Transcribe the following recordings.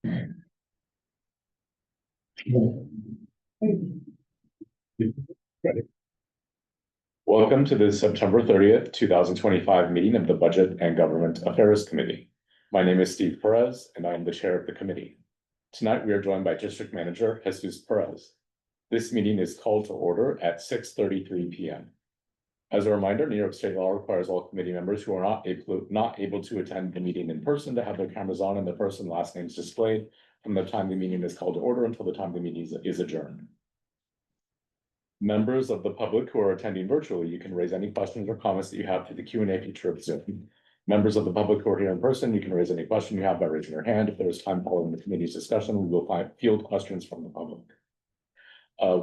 Welcome to the September 30th, 2025 meeting of the Budget and Government Affairs Committee. My name is Steve Perez, and I am the chair of the committee. Tonight, we are joined by District Manager Jesus Perez. This meeting is called to order at 6:33 p.m. As a reminder, New York State law requires all committee members who are not able to attend the meeting in person to have their cameras on and their first and last names displayed from the time the meeting is called to order until the time the meeting is adjourned. Members of the public who are attending virtually, you can raise any questions or comments that you have through the Q&A feature of Zoom. Members of the public who are here in person, you can raise any question you have by raising your hand. If there is time following the committee's discussion, we will field questions from the public.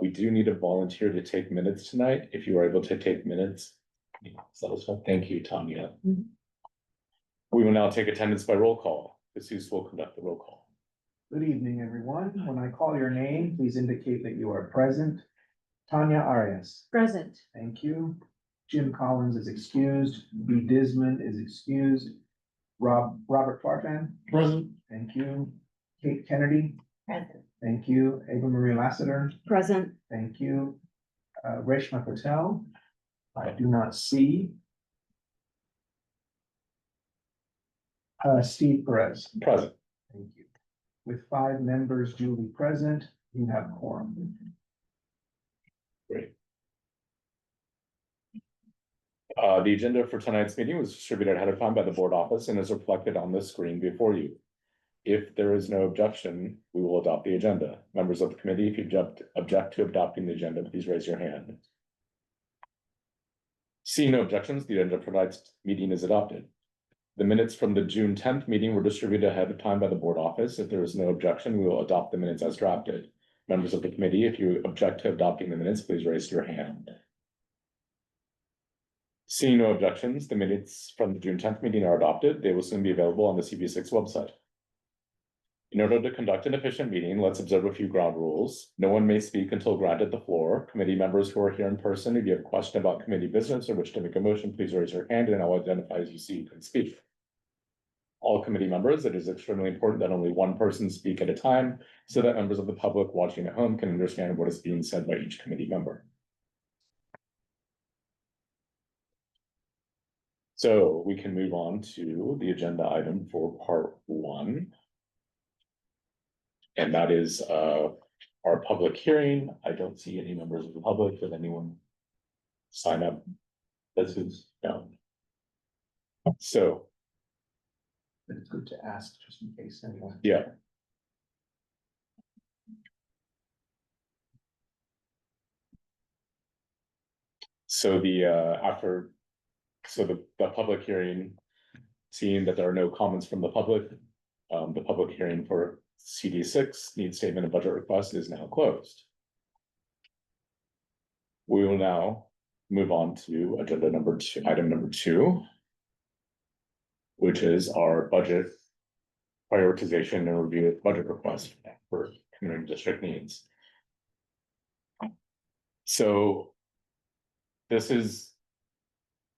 We do need a volunteer to take minutes tonight. If you are able to take minutes, thank you, Tanya. We will now take attendance by roll call. Jesus will conduct the roll call. Good evening, everyone. When I call your name, please indicate that you are present. Tanya Arias. Present. Thank you. Jim Collins is excused. B. Dismond is excused. Robert Farfan. Present. Thank you. Kate Kennedy. Present. Thank you. Ava Marie Lassiter. Present. Thank you. Reshma Patel. I do not see. Steve Perez. Present. Thank you. With 5 members duly present, you have quorum. Great. The agenda for tonight's meeting was distributed ahead of time by the board office and is reflected on the screen before you. If there is no objection, we will adopt the agenda. Members of the committee, if you object to adopting the agenda, please raise your hand. Seeing no objections, the agenda for tonight's meeting is adopted. The minutes from the June 10th meeting were distributed ahead of time by the board office. If there is no objection, we will adopt the minutes as drafted. Members of the committee, if you object to adopting the minutes, please raise your hand. Seeing no objections, the minutes from the June 10th meeting are adopted. They will soon be available on the CB6 website. In order to conduct an efficient meeting, let's observe a few ground rules. No one may speak until granted the floor. Committee members who are here in person, if you have a question about committee business or wish to make a motion, please raise your hand and I'll identify as you see you can speak. All committee members, it is extremely important that only one person speak at a time so that members of the public watching at home can understand what is being said by each committee member. So we can move on to the agenda item for part 1. And that is our public hearing. I don't see any members of the public. Did anyone sign up? This is no. So It's good to ask just in case anyone. yeah. So the public hearing, seeing that there are no comments from the public, the public hearing for CD6 need statement of budget request is now closed. We will now move on to agenda number 2, item number 2, which is our budget prioritization and review of budget request for community district needs. So this is,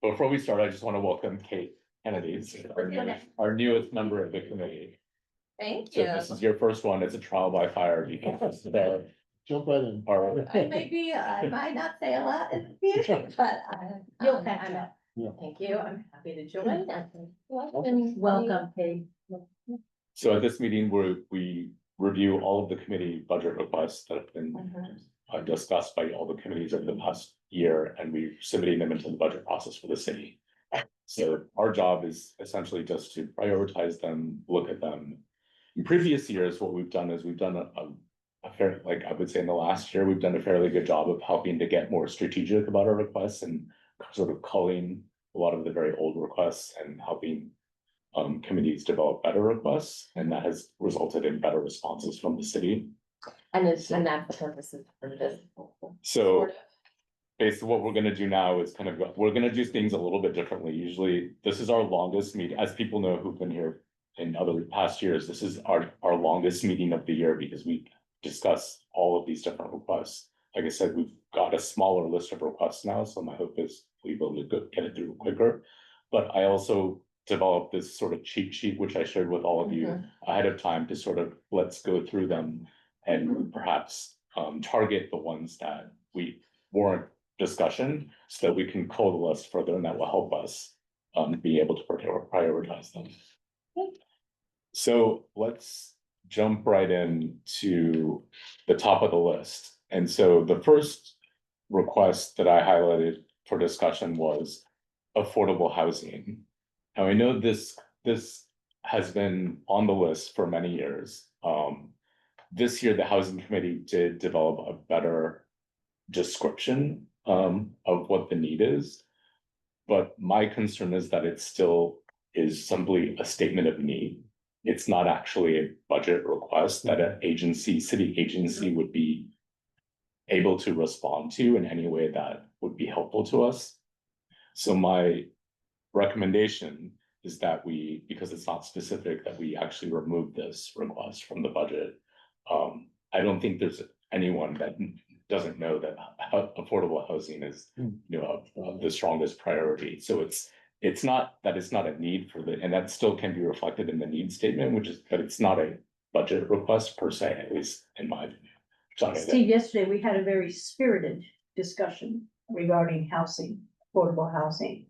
before we start, I just want to welcome Kate Kennedy, our newest member of the committee. Thank So you. this is your first one. It's a trial by fire. Because Jump right in. I might not say a lot in the meeting, but You'll catch up. Thank you. I'm happy to join. Welcome, Kate. So at this meeting, we review all of the committee budget requests that have been discussed by all the committees over the past year, and we're submitting them into the budget process for the city. So our job is essentially just to prioritize them, look at them. In previous years, what we've done is we've done a fair, like I would say in the last year, we've done a fairly good job of helping to get more strategic about our requests and sort of culling a lot of the very old requests and helping committees develop better requests, and that has resulted in better responses from the city. And that's the purpose of this. So basically what we're gonna do now is we're gonna do things a little bit differently. Usually, this is our longest meeting, as people know who've been here in other past years, this is our longest meeting of the year because we discuss all of these different requests. Like I said, we've got a smaller list of requests now, so my hope is we'll be able to get it through quicker. But I also developed this sort of cheat sheet, which I shared with all of you ahead of time to sort of, let's go through them and perhaps target the ones that we warrant discussion so that we can code the list further, and that will help us be able to prioritize them. So let's jump right in to the top of the list. And so the first request that I highlighted for discussion was affordable housing. Now, I know this has been on the list for many years. This year, the Housing Committee did develop a better description of what the need is. But my concern is that it still is simply a statement of need. It's not actually a budget request that an city agency would be able to respond to in any way that would be helpful to us. So my recommendation is that we, because it's not specific, that we actually remove this request from the budget. I don't think there's anyone that doesn't know that affordable housing is, the strongest priority. So it's not that it's not a need for and that still can be reflected in the need statement, but it's not a budget request per se, at least in my opinion. Steve, yesterday we had a very spirited discussion regarding housing, affordable housing.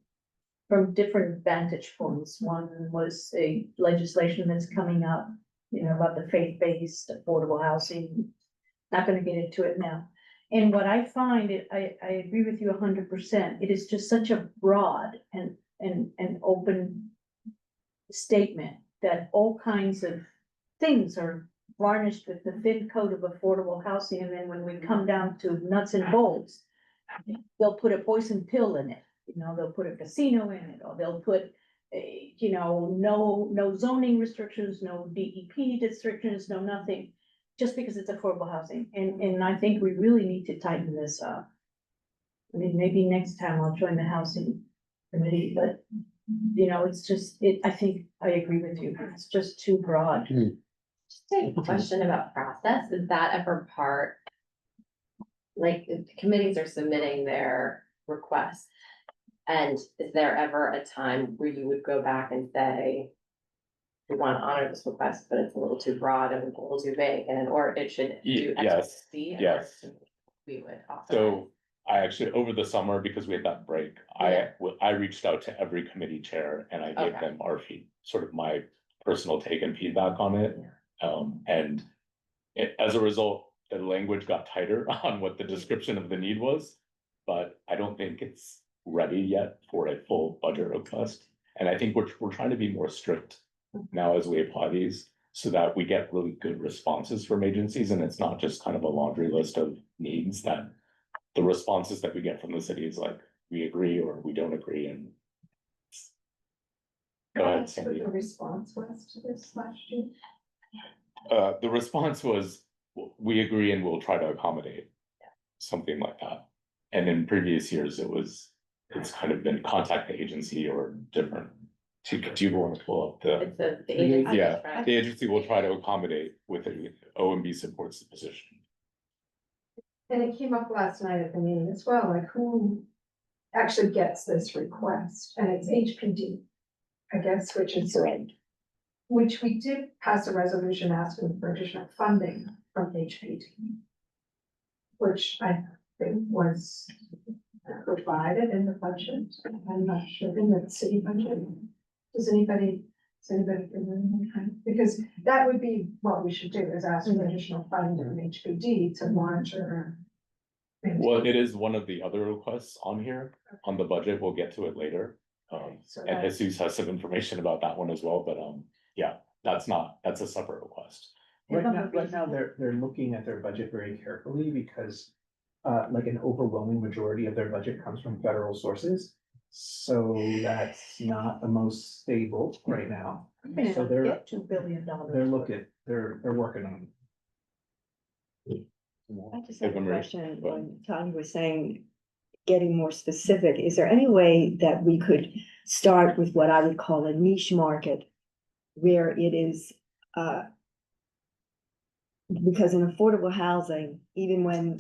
From different vantage points. One was a legislation that's coming up, about the faith-based affordable housing. Not gonna get into it now. And what I find, I agree with you 100%. It is just such a broad and open statement that all kinds of things are varnished with the thin coat of affordable housing, and then when we come down to nuts and bolts, they'll put a poison pill in it. They'll put a casino in it, or they'll put, no zoning restrictions, no DEP restrictions, no nothing, just because it's affordable housing. And I think we really need to tighten this up. I mean, maybe next time I'll join the housing committee, but, it's just, I think I agree with you. It's just too broad. Just a question about process, is that ever part? Like, if the committees are submitting their requests, and is there ever a time where you would go back and say, we want to honor this request, but it's a little too broad and a little too vague, or it should do X, Y, Z, and Yes. we would authorize? So I actually, over the summer, because we had that break, I reached out to every committee chair and I gave them our sort of my personal take and feedback on it. And as a result, the language got tighter on what the description of the need was, but I don't think it's ready yet for a full budget request. And I think we're trying to be more strict now as we apply these, so that we get really good responses from agencies, and it's not just kind of a laundry list of needs, that the responses that we get from the city is like, we agree or we don't agree. And go ahead, Sandy. The response was to this last year. The response was, we agree and we'll try to accommodate, something like that. And in previous years, it's kind of been contact the agency or different. Do you want to pull up the? It's the agency. Yeah, the agency will try to accommodate with it. OMB supports the position. And it came up last night at the meeting as well, like who actually gets this request? And it's HPD, I guess, which we did pass a resolution asking for additional funding from HPD, which I think was provided in the budget. I'm not sure in the city budget. Does anybody because that would be what we should do, is ask for additional funding from HPD to monitor. Well, it is one of the other requests on here, on the budget. We'll get to it later. So And Jesus has some information about that one as well, but yeah, that's a separate request. Right now, they're looking at their budget very carefully because like an overwhelming majority of their budget comes from federal sources. So that's not the most stable right now. So they're $2 billion. They're working on it. I just have a Marie, question. go ahead. When Tanya was saying, getting more specific, is there any way that we could start with what I would call a niche market? Where it is, because in affordable housing, even when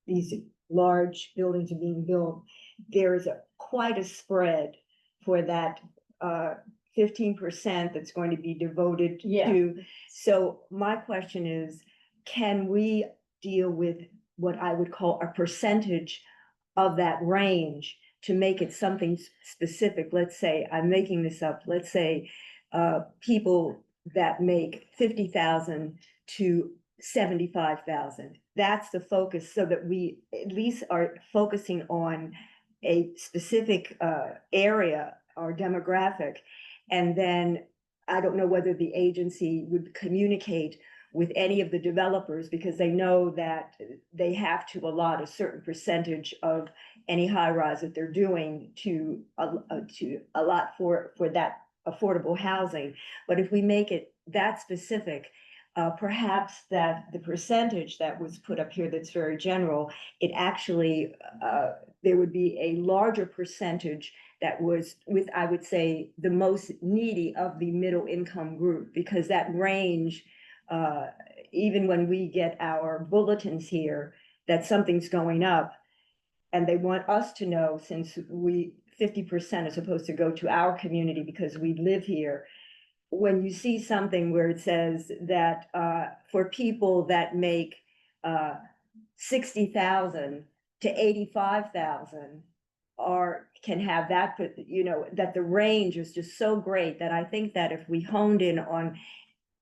these large buildings are being built, there is quite a spread for that 15% that's going to be devoted Yeah. to. So my question is, can we deal with what I would call a percentage of that range to make it something specific? Let's say, I'm making this up, let's say, people that make 50,000 to 75,000. That's the focus, so that we at least are focusing on a specific area or demographic. And then I don't know whether the agency would communicate with any of the developers, because they know that they have to allot a certain percentage of any high rise that they're doing to allot for that affordable housing. But if we make it that specific, perhaps that the percentage that was put up here that's very general, it actually, there would be a larger percentage that was with, I would say, the most needy of the middle income group, because that range, even when we get our bulletins here, that something's going up, and they want us to know, since 50% is supposed to go to our community because we live here. When you see something where it says that for people that make 60,000 to 85,000 can have that, but that the range is just so great that I think that if we honed in on,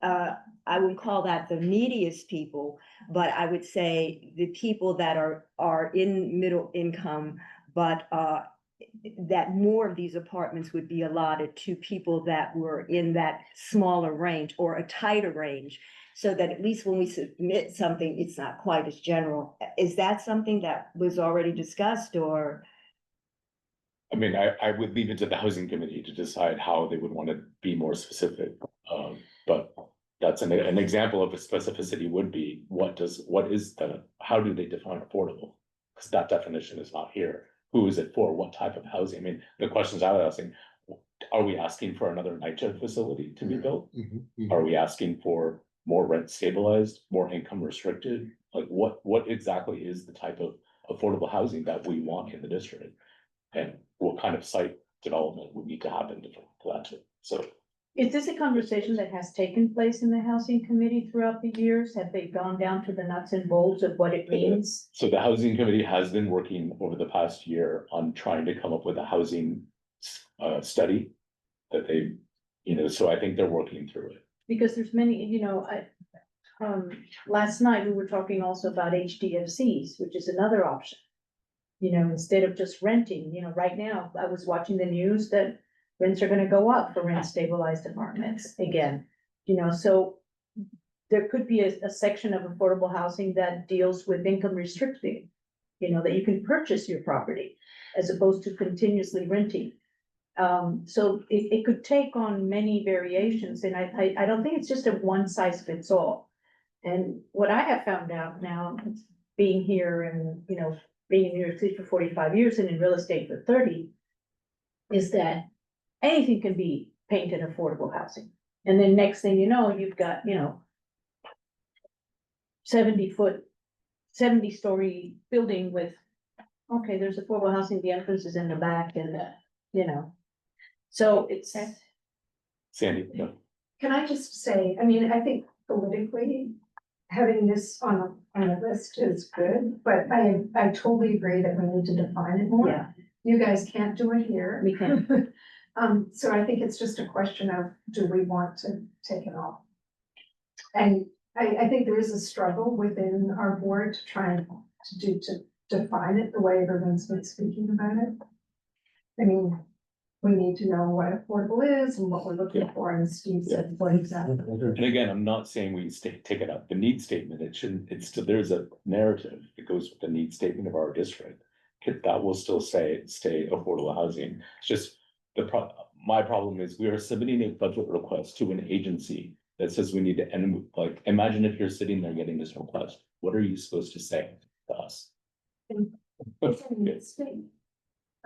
I would call that the neediest people, but I would say the people that are in middle income, but that more of these apartments would be allotted to people that were in that smaller range or a tighter range, so that at least when we submit something, it's not quite as general. Is that something that was already discussed, or? I mean, I would leave it to the housing committee to decide how they would want to be more specific. But that's an example of a specificity would be, how do they define affordable? Because that definition is not here. Who is it for? What type of housing? I mean, the questions I was asking, are we asking for another NYCHA facility to be built? Are we asking for more rent stabilized, more income restricted? Like what exactly is the type of affordable housing that we want in the district? And what kind of site development would need to happen for that too? So Is this a conversation that has taken place in the housing committee throughout the years? Have they gone down to the nuts and bolts of what it means? So the housing committee has been working over the past year on trying to come up with a housing study that they, so I think they're working through it. Because there's many, last night we were talking also about HDFCs, which is another option. Instead of just renting, right now, I was watching the news that rents are gonna go up for rent stabilized apartments again. So there could be a section of affordable housing that deals with income restricting. That you can purchase your property as opposed to continuously renting. So it could take on many variations, and I don't think it's just a one size fits all. And what I have found out now, being here and, being in New York City for 45 years and in real estate for 30, is that anything can be painted affordable housing. And then next thing you know, you've got, 70-story building with, okay, there's affordable housing, the entrance is in the back, and, so it's. Sandy, no. Can I just say, I think politically, having this on a list is good, but I totally agree that we need to define it more. Yeah. You guys can't do it here. We can't. So I think it's just a question of, do we want to take it off? And I think there is a struggle within our board to try and to define it the way everyone's been speaking about it. We need to know what affordable is and what we're looking for, and Steve said what exactly. And again, I'm not saying we take it out, the need statement, there's a narrative that goes with the need statement of our district. That will still stay affordable housing. It's just my problem is we are submitting a budget request to an agency that says we need to end, imagine if you're sitting there getting this request, what are you supposed to say to us?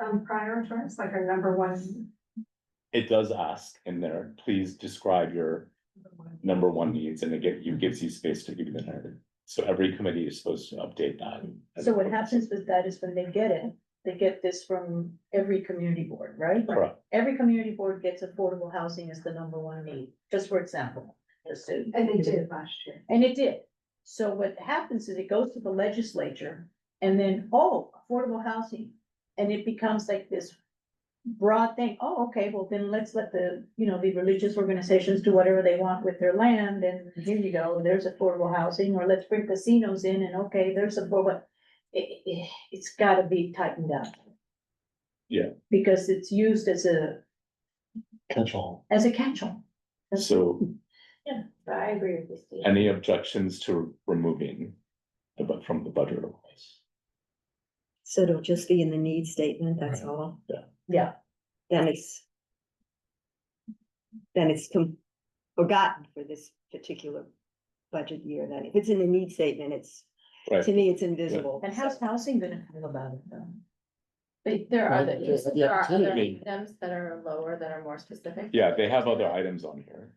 Prioritize, like our number one. It does ask in there, please describe your number one needs, and it gives you space to give you the narrative. So every committee is supposed to update that. So what happens with that is when they get it, they get this from every community board, right? Correct. Every community board gets affordable housing as the number one need, just for example. Just to- And they did last year. And it did. So what happens is it goes to the legislature and then, oh, affordable housing. And it becomes like this broad thing. Oh, okay, well then let's let the, the religious organizations do whatever they want with their land. And here you go, there's affordable housing, or let's bring casinos in and okay, there's affordable. It's gotta be tightened up. Yeah. Because it's used as a Catch-all. catch-all. So I agree with you, Steve. any objections to removing from the budget request? So it'll just be in the need statement, that's Right. all. Yeah. Then it's forgotten for this particular budget year. Then if it's in the need statement, it's, Right. to me, it's invisible. And how's housing gonna feel about it though? But there are, Right, other- there's the there are other opportunity. items that are lower, that are more specific. Yeah, they have other items on here.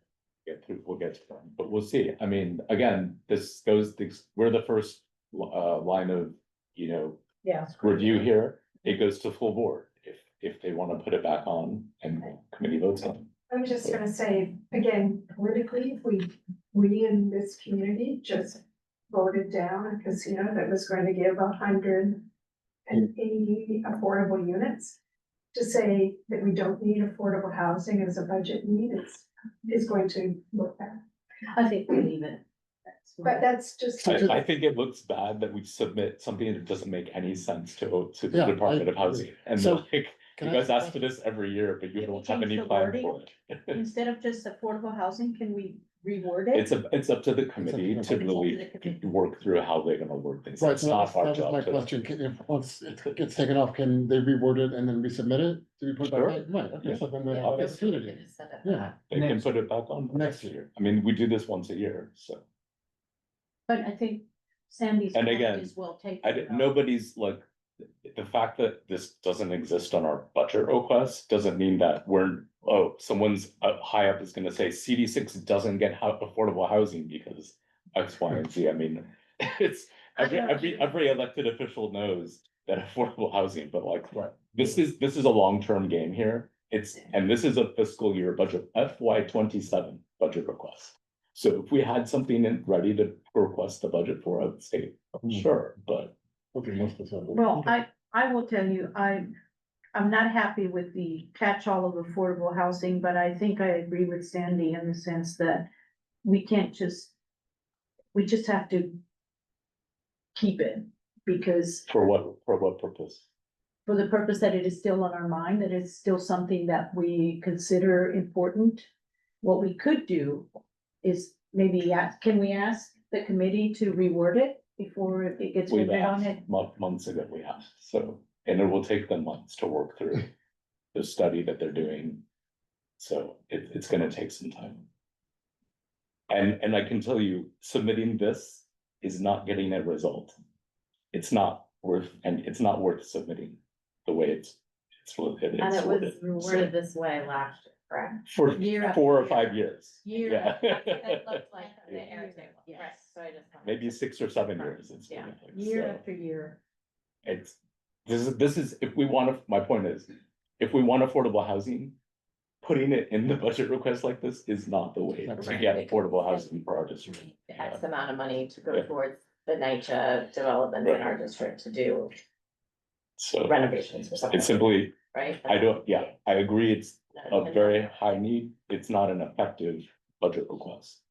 We'll get to them, but we'll see. I mean, again, we're the first line of, Yeah. review here. It goes to full board if they want to put it back on and committee votes on. I'm just gonna say, again, politically, we in this community just voted down a casino that was going to give 180 affordable units. To say that we don't need affordable housing as a budget need is going to look bad. I think we leave it. But that's just. I think it looks bad that we submit something that doesn't make any sense to the Yeah, Department of I Housing. And So, like, Can you I guys ask for this every year, but you Can we don't have change any the plan wording? for it. Instead of just affordable housing, can we reword it? It's up to the committee to really work through how they're gonna work things. Right, It's so not that our was my job to. question. If once it gets taken off, can they reword it and then resubmit it to be put back Sure. on? Right, okay, Yeah. so then they Yeah, have we opportunity. can just set it Yeah. back. They can Next- put it back on next next year. I mean, we do this once a year, so. But I think Sandy's And point again, is well taken. though. Nobody's like, the fact that this doesn't exist on our budget request doesn't mean that someone's high up is gonna say CD6 doesn't get affordable housing because X, Y, and Z. I mean, it's every elected official knows that affordable housing, but like, this is a long-term game here. And this is a fiscal year budget, FY27 budget request. So if we had something ready to request the budget for, I would say, sure, but. Okay, more specific. Well, I will tell you, I'm not happy with the catch-all of affordable housing, but I think I agree with Sandy in the sense that we just have to keep it because For what purpose? for the purpose that it is still on our mind, that it's still something that we consider important. What we could do is maybe can we ask the committee to reword it before it gets We've voted on asked it? months ago, we have, so, and it will take them months to work through the study that they're doing. So it's gonna take some time. And I can tell you, submitting this is not getting a result. It's not worth submitting the way it's And it worded. was worded this way last year, correct? For Year after 4 or year. 5 years. Year, Yeah. that's what it looked like on the air table, Yes. right, so I just. wanted Maybe to- 6 or 7 years. It's Yeah. been like, Year so. after year. This is, if we want my point is, if we want affordable housing. Putting it in the budget request like this is not the way to get affordable housing for our district. X amount of money to go towards the NYCHA development in our district to do So renovations or something, it's simply, right? I agree, it's a very high need, it's not an effective budget request.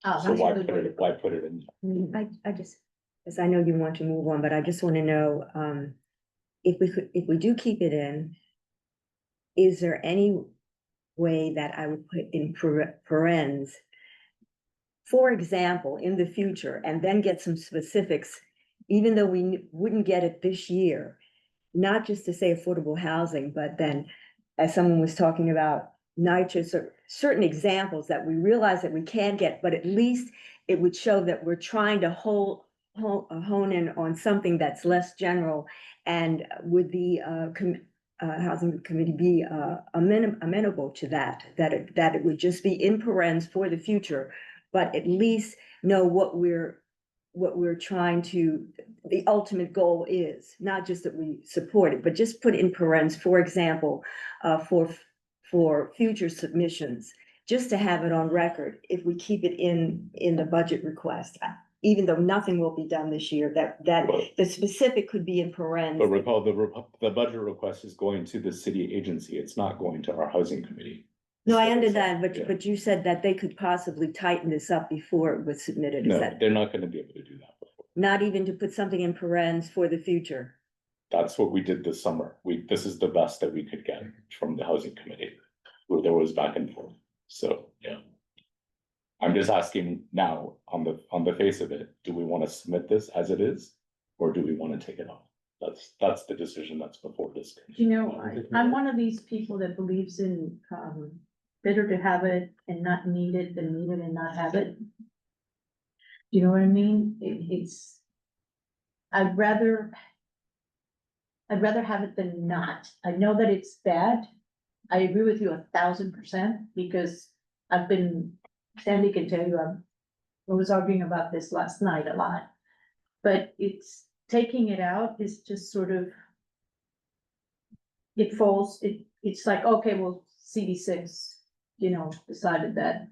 Oh, So why put it in? I just, as I know you want to move on, but I just want to know, if we do keep it in, is there any way that I would put in parens, for example, in the future, and then get some specifics, even though we wouldn't get it this year, not just to say affordable housing, but then, as someone was talking about, nitrous or certain examples that we realize that we can get, but at least it would show that we're trying to hone in on something that's less general. And would the housing committee be amenable to that it would just be in parens for the future, but at least know what we're what we're trying to, the ultimate goal is, not just that we support it, but just put in parentheses, for example, for future submissions, just to have it on record, if we keep it in the budget request, even though nothing will be done this year, that the specific could be in But parentheses. recall, the budget request is going to the city agency, it's not going to our housing committee. No, I So- understand, Yeah. but you said that they could possibly tighten this up before it was submitted, is No, that, they're not gonna be able to do that before. not even to put something in parentheses for the future? That's what we did this summer. This is the best that we could get from the housing committee, where there was back and forth, so, yeah. I'm just asking now, on the face of it, do we wanna submit this as it is? Or do we wanna take it off? That's the decision that's before this. You know, I'm one of these people that believes in, better to have it and not need it than need it and not have it. You know what I mean? It's, I'd rather have it than not. I know that it's bad. I agree with you 1,000%, because Sandy can tell you, I was arguing about this last night a lot. But it's, taking it out is just sort of, it's like, okay, well, CD6, decided that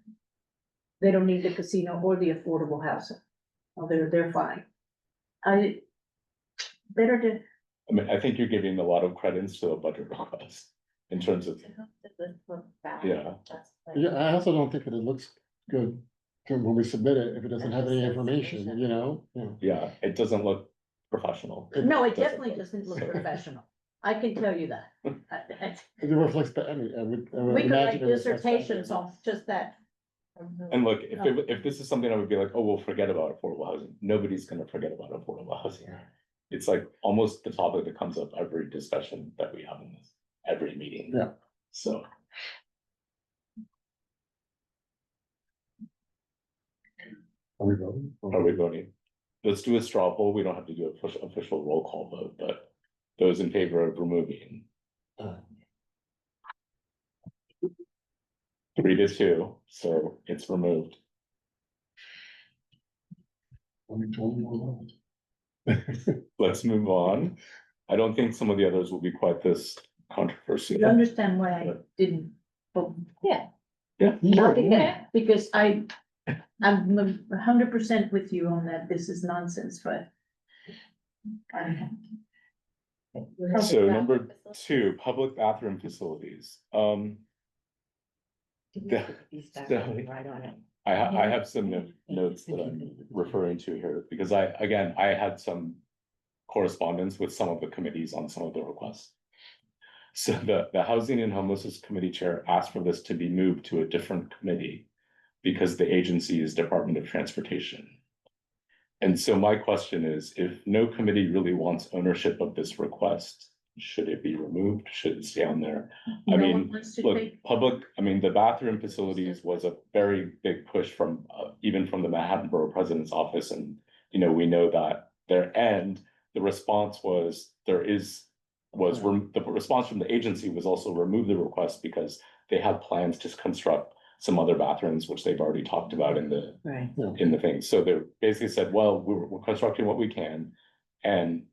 they don't need the casino or the affordable housing. Oh, they're fine. Better to, I mean, I think you're giving a lot of credence to the budget request in terms of, yeah. Yeah, I also don't think that it looks good when we submit it, if it doesn't have any information, you know? Yeah. Yeah, it doesn't look professional. no, it doesn't definitely look- doesn't look so- professional. I can tell you that. It reflects, I mean, I would We could write imagine it reflects better. dissertations on just that. And look, if this is something I would be like, oh, we'll forget about affordable housing, nobody's gonna forget about affordable housing. It's like almost the topic that comes up every discussion that we have in this, every meeting. Yeah. So, Are we voting? are we voting? Let's do a straw poll, we don't have to do a official roll call vote, but those in favor of removing, Uh, 3-2, so it's removed. only 21. Let's move on. I don't think some of the others will be quite this controversial. You understand why I didn't vote? Yeah. Yeah, Sure. Yeah, because I'm 100% with you on that. This is nonsense, but. So number 2, public bathroom facilities. Right on it. I have some notes that I'm referring to here, because I had some correspondence with some of the committees on some of the requests. So the Housing and Homelessness Committee Chair asked for this to be moved to a different committee because the agency is Department of Transportation. And so my question is, if no committee really wants ownership of this request, should it be removed? Should it stay on there? I No mean, one wants to look, take- the bathroom facilities was a very big push from, even from the Manhattan Borough President's office, and, we know that the response was, the response from the agency was also remove the request because they have plans to construct some other bathrooms, which they've already talked about in the thing. So they basically said, well, we're constructing what we can, and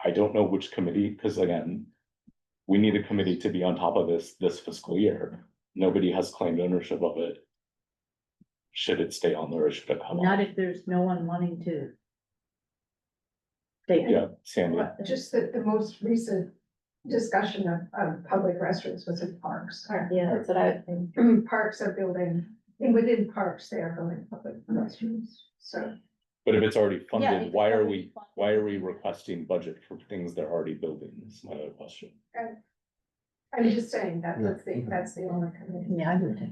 I don't know which committee, because again, we need a committee to be on top of this fiscal year. Nobody has claimed ownership of it. Should it stay on there or should it come Not off? if there's no one wanting to. Take it. Yeah, Sandy, Just that the most recent discussion of public restrooms was in parks. Yeah, that's what I would think. Parks are building, and within parks, they are building public restrooms, so. but if it's already Yeah, funded, if why it's are already we requesting budget for things they're already building? Is my other question. I'm just saying that that's the only committee. Yeah, I would think.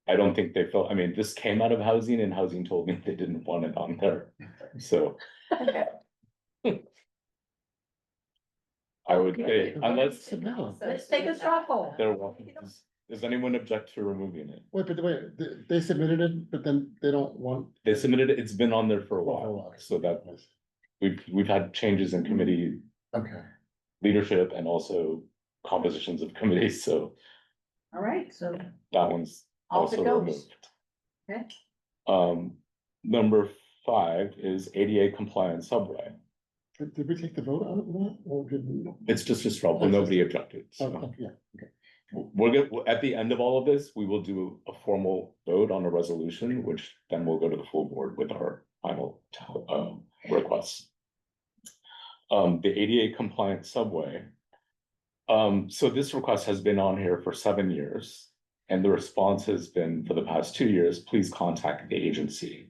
I don't think they felt, I mean, this came out of housing and housing told me they didn't want it on there, so. I would say, unless Let's take a straw poll. they're welcome, does anyone object to removing it? Wait, they submitted it, but then they don't want. They submitted it, it's been on there for a For a while, while. so that we've had changes in committee Okay. leadership and also compositions of committees, so All right, so that one's off it also goes. removed. Okay. Number 5 is ADA compliant subway. Did we take the vote on that, or did we? It's just a straw, poll. Nobody objected, Oh, so. oh, yeah, We're gonna, at the end of all of this, we will do a formal vote on a resolution, which then will go to the full board with our final requests. The ADA compliant subway. So this request has been on here for 7 years, and the response has been for the past 2 years, please contact the agency.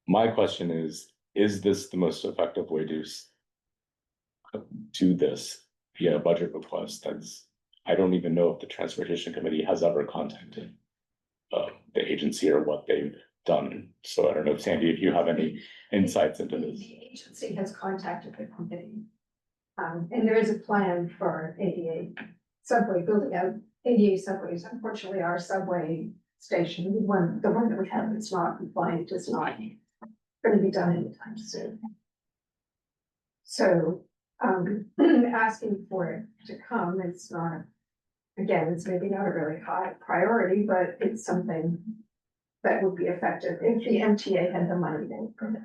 My question is this the most effective way to do this via a budget request? I don't even know if the transportation committee has ever contacted the agency or what they've done. So I don't know, Sandy, if you have any insights into this. The agency has contacted the committee. And there is a plan for ADA subway, building out ADA subways. Unfortunately, our subway station, the one that we have that's not compliant, is not going to be done anytime soon. So, asking for it to come, it's not, again, it's maybe not a really high priority, but it's something that would be effective. If the MTA had the money, they would put it.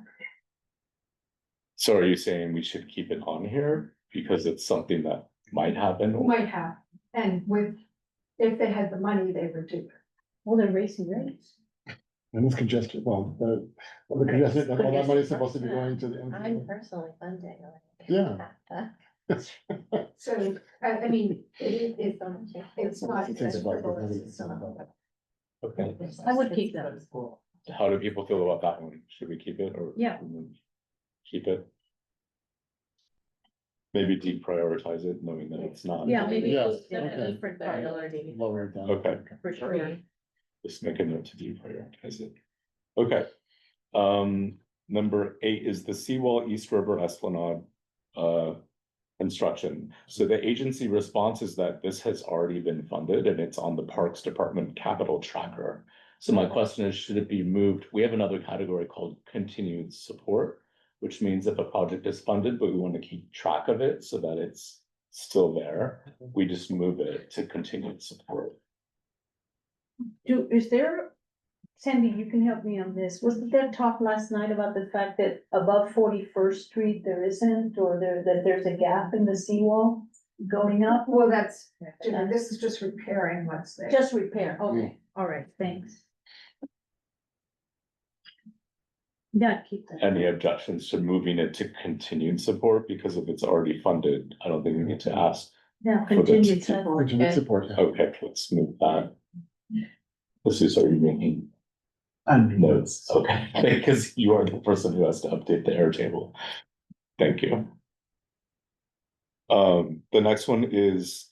So are you saying we should keep it on here because it's something that might happen? Might have, and if they had the money, they would do it. Well, they're raising rates. and it's congested, well, the congested, all that money is supposed to be going to the. I'm personally funding. Yeah. So, I mean, it's not. It takes about- Okay, I would keep them. how do people feel about that one? Should we keep it or? Yeah. Keep it? Maybe deprioritize it, knowing that it's not. Yeah, maybe Yes, it's a okay. different priority Lower it down. Okay. for sure. Just make a note to deprioritize it. Okay. Number 8 is the Seawall East River Esplanade construction. So the agency response is that this has already been funded and it's on the Parks Department capital tracker. So my question is, should it be moved? We have another category called continued support, which means if a project is funded, but we want to keep track of it so that it's still there, we just move it to continued support. Is there, Sandy, you can help me on this. Wasn't there talk last night about the fact that above 41st Street there isn't, or that there's a gap in the seawall going up? Well, this is just repairing what's there. Just repair, okay, all right, thanks. Yeah, keep that. Any objections to moving it to continued support? Because if it's already funded, I don't think we need to ask. Yeah, For the- continued support. Continued support, yeah. Okay, let's move that. This is, are you making And notes? Okay, because you are the person who has to update the Airtable. Thank you. The next one is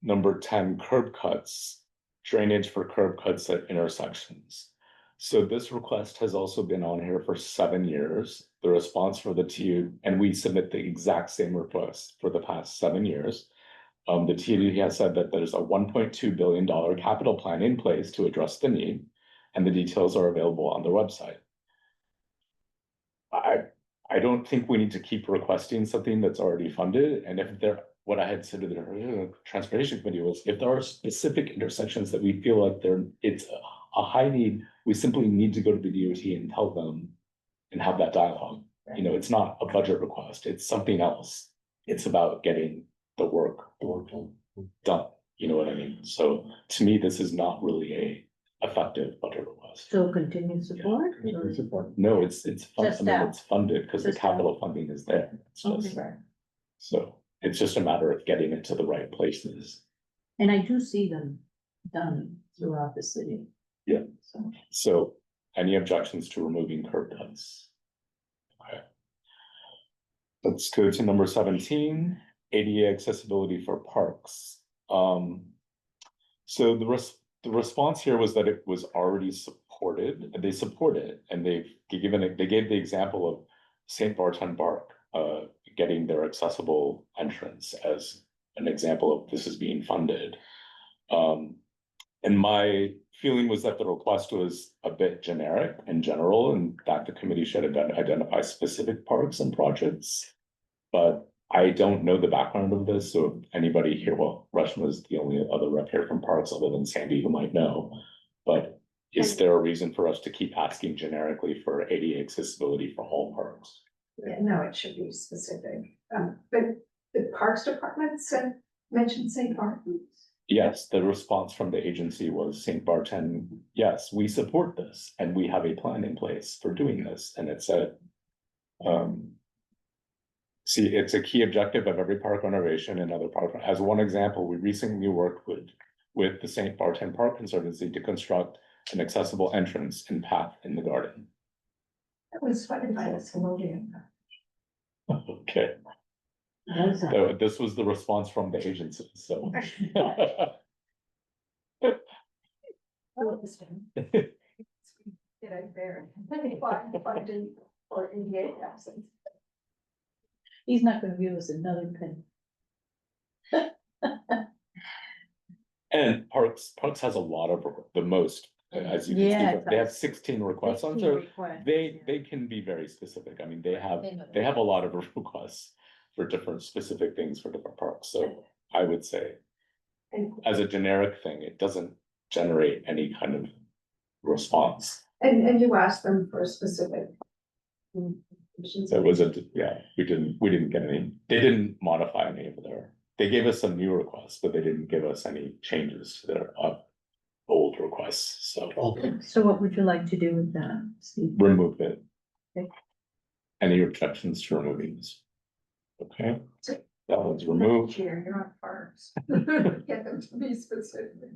number 10, curb cuts, drainage for curb cuts at intersections. So this request has also been on here for 7 years. The response for the TU, and we submit the exact same request for the past 7 years. The TUD has said that there's a $1.2 billion capital plan in place to address the need, and the details are available on the website. I don't think we need to keep requesting something that's already funded, and if what I had said to the transportation committee was, if there are specific intersections that we feel like it's a high need, we simply need to go to the DOT and tell them and have that dialogue. You know, it's not a budget request, it's something else. It's about getting the work done, you know what I mean? So to me, this is not really a effective budget request. So continued support? Continued support. No, it's Just that. it's funded because the Just that. capital funding is there. It's just, Okay. so it's just a matter of getting it to the right places. And I do see them done throughout the city. Yeah. So, So any objections to removing curb cuts? Okay. Let's go to number 17, ADA accessibility for parks. So the response here was that it was already supported, and they support it, and they gave the example of St. Barton Park getting their accessible entrance as an example of this is being funded. And my feeling was that the request was a bit generic and general, and that the committee should identify specific parks and projects. But I don't know the background of this, so if anybody here, well, Rushma is the only other rep here from parks other than Sandy who might know. But is there a reason for us to keep asking generically for ADA accessibility for all parks? Yeah, no, it should be specific, but the Parks Department mentioned St. Martin's. Yes, the response from the agency was St. Barton, yes, we support this and we have a plan in place for doing this. And it said, see, it's a key objective of every park renovation and other park. As one example, we recently worked with the St. Barton Park Conservancy to construct an accessible entrance and path in the garden. That was funded by the Simonian. Okay, so this was the response from the agency, so. Did I bear? Funding for ADA absence. He's not gonna give us another penny. And Parks has a lot of, the most, as you can Yeah, see, they have 16 requests on, so 15 requests, they yeah. can be very specific. I mean, they have a lot of requests for different specific things for different parks, so I would say And, as a generic thing, it doesn't generate any kind of response. and you asked them for specific. So it was yeah, we didn't get any, they didn't modify any of they gave us some new requests, but they didn't give us any changes to their old requests, so Okay. So what would you like to do with that, Steve? remove it. Okay. Any objections to removing this? Okay, that one's removed. Chair, you're on parks. Get them to be specific.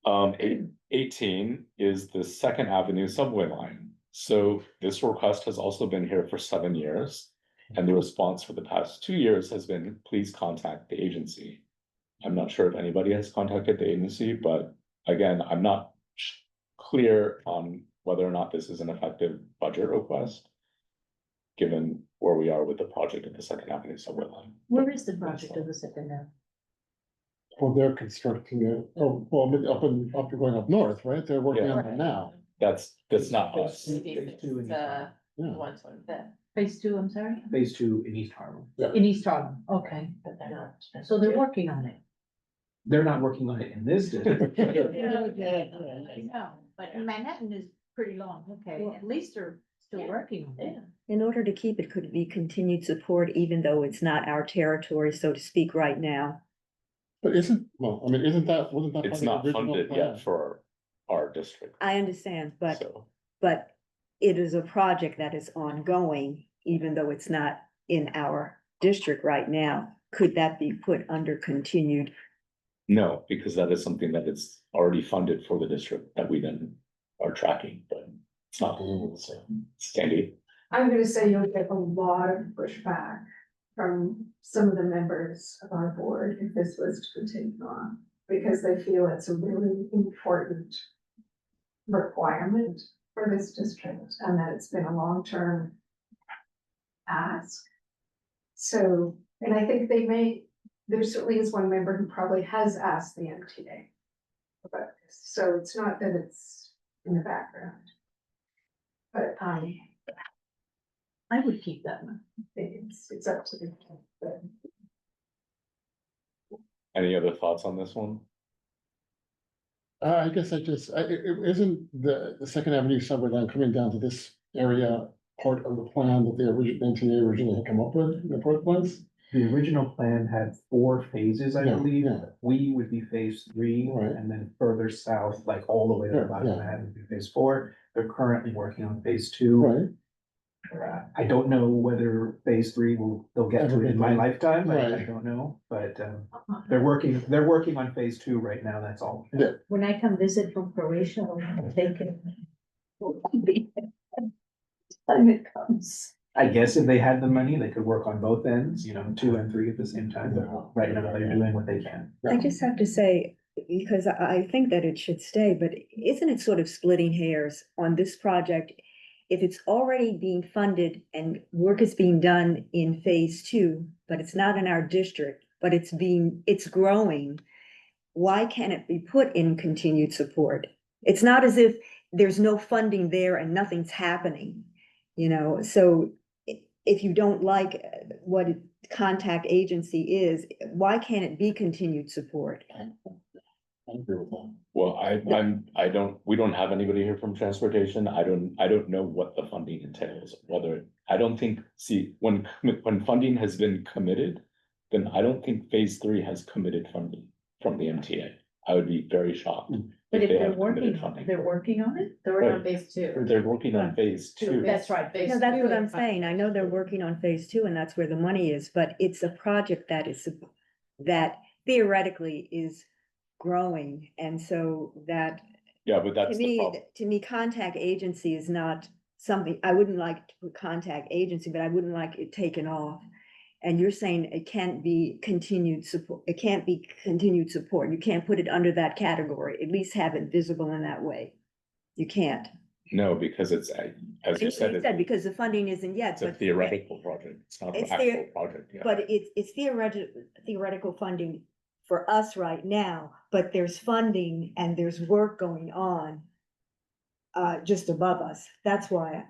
18 is the Second Avenue subway line. So this request has also been here for 7 years. And the response for the past 2 years has been, please contact the agency. I'm not sure if anybody has contacted the agency, but again, I'm not clear on whether or not this is an effective budget request, given where we are with the project of the Second Avenue subway line. Where is the project of the second now? Well, they're constructing it, up going up north, right? They're working Yeah. on it now. That's not us. Phase two in East Harlem. Yeah. Phase two, I'm sorry? Phase two in East Harlem. In East Harlem, okay. So they're working on it. They're not working on it in this district. No, but Manhattan is pretty long, okay, at least they're still working on it. In order to keep it, could it be continued support, even though it's not our territory, so to speak, right now? But isn't that, wasn't that? It's part of not the original funded plan? yet for our district. I understand, but So, it is a project that is ongoing, even though it's not in our district right now. Could that be put under continued? no, because that is something that is already funded for the district that we then are tracking, but it's not. So, Sandy, I'm gonna say you'll get a lot of pushback from some of the members of our board if this was to continue on, because they feel it's a really important requirement for this district, and that it's been a long-term ask. So, and I think there certainly is one member who probably has asked the MTA about this, so it's not that it's in the background. But, I would keep that one. it's up to the, but any other thoughts on this one? I guess isn't the Second Avenue subway line coming down to this area part of the plan that the NTA originally had come up with in the first place? The original plan had 4 phases, I Yeah, believe. yeah. We would be phase 3, Right. and then further south, like all the way to the Yeah, bottom of yeah. that would be phase 4. They're currently working on phase 2. Right, I don't know whether phase 3 they'll get to it in my lifetime, I Right. don't know, but they're working on phase 2 right now, that's all. Yeah. When I come visit from Croatia, I'll take it. Time it comes. I guess if they had the money, they could work on both ends, 2 and 3 at the same time, but right now they're doing what they can. I just have to say, because I think that it should stay, but isn't it sort of splitting hairs on this project? If it's already being funded and work is being done in phase 2, but it's not in our district, but it's growing, why can't it be put in continued support? It's not as if there's no funding there and nothing's happening, so if you don't like what contact agency is, why can't it be continued support? I agree with that. Well, we don't have anybody here from transportation. I don't know what the funding entails, whether, I don't think, see, when funding has been committed, then I don't think phase 3 has committed funding from the MTA. I would be very shocked. But if they they're have committed working on funding. it, they're working on it? They're working on Right. phase 2. They're working on phase 2. That's right. Phase No, that's two what is I'm saying. I know they're working on phase 2 and that's where the money is, but it's a project that theoretically is growing. And so that, Yeah, but to that's the me, problem. contact agency is not something, I wouldn't like to put contact agency, but I wouldn't like it taken off. And you're saying it can't be continued support, it can't be continued support. You can't put it under that category, at least have it visible in that way. You can't. No, because it's, as you You said, said because the funding isn't yet. it's a but- theoretical project. It's not an It's actual theor- project yet. But it's theoretical funding for us right now, but there's funding and there's work going on just above us. That's why,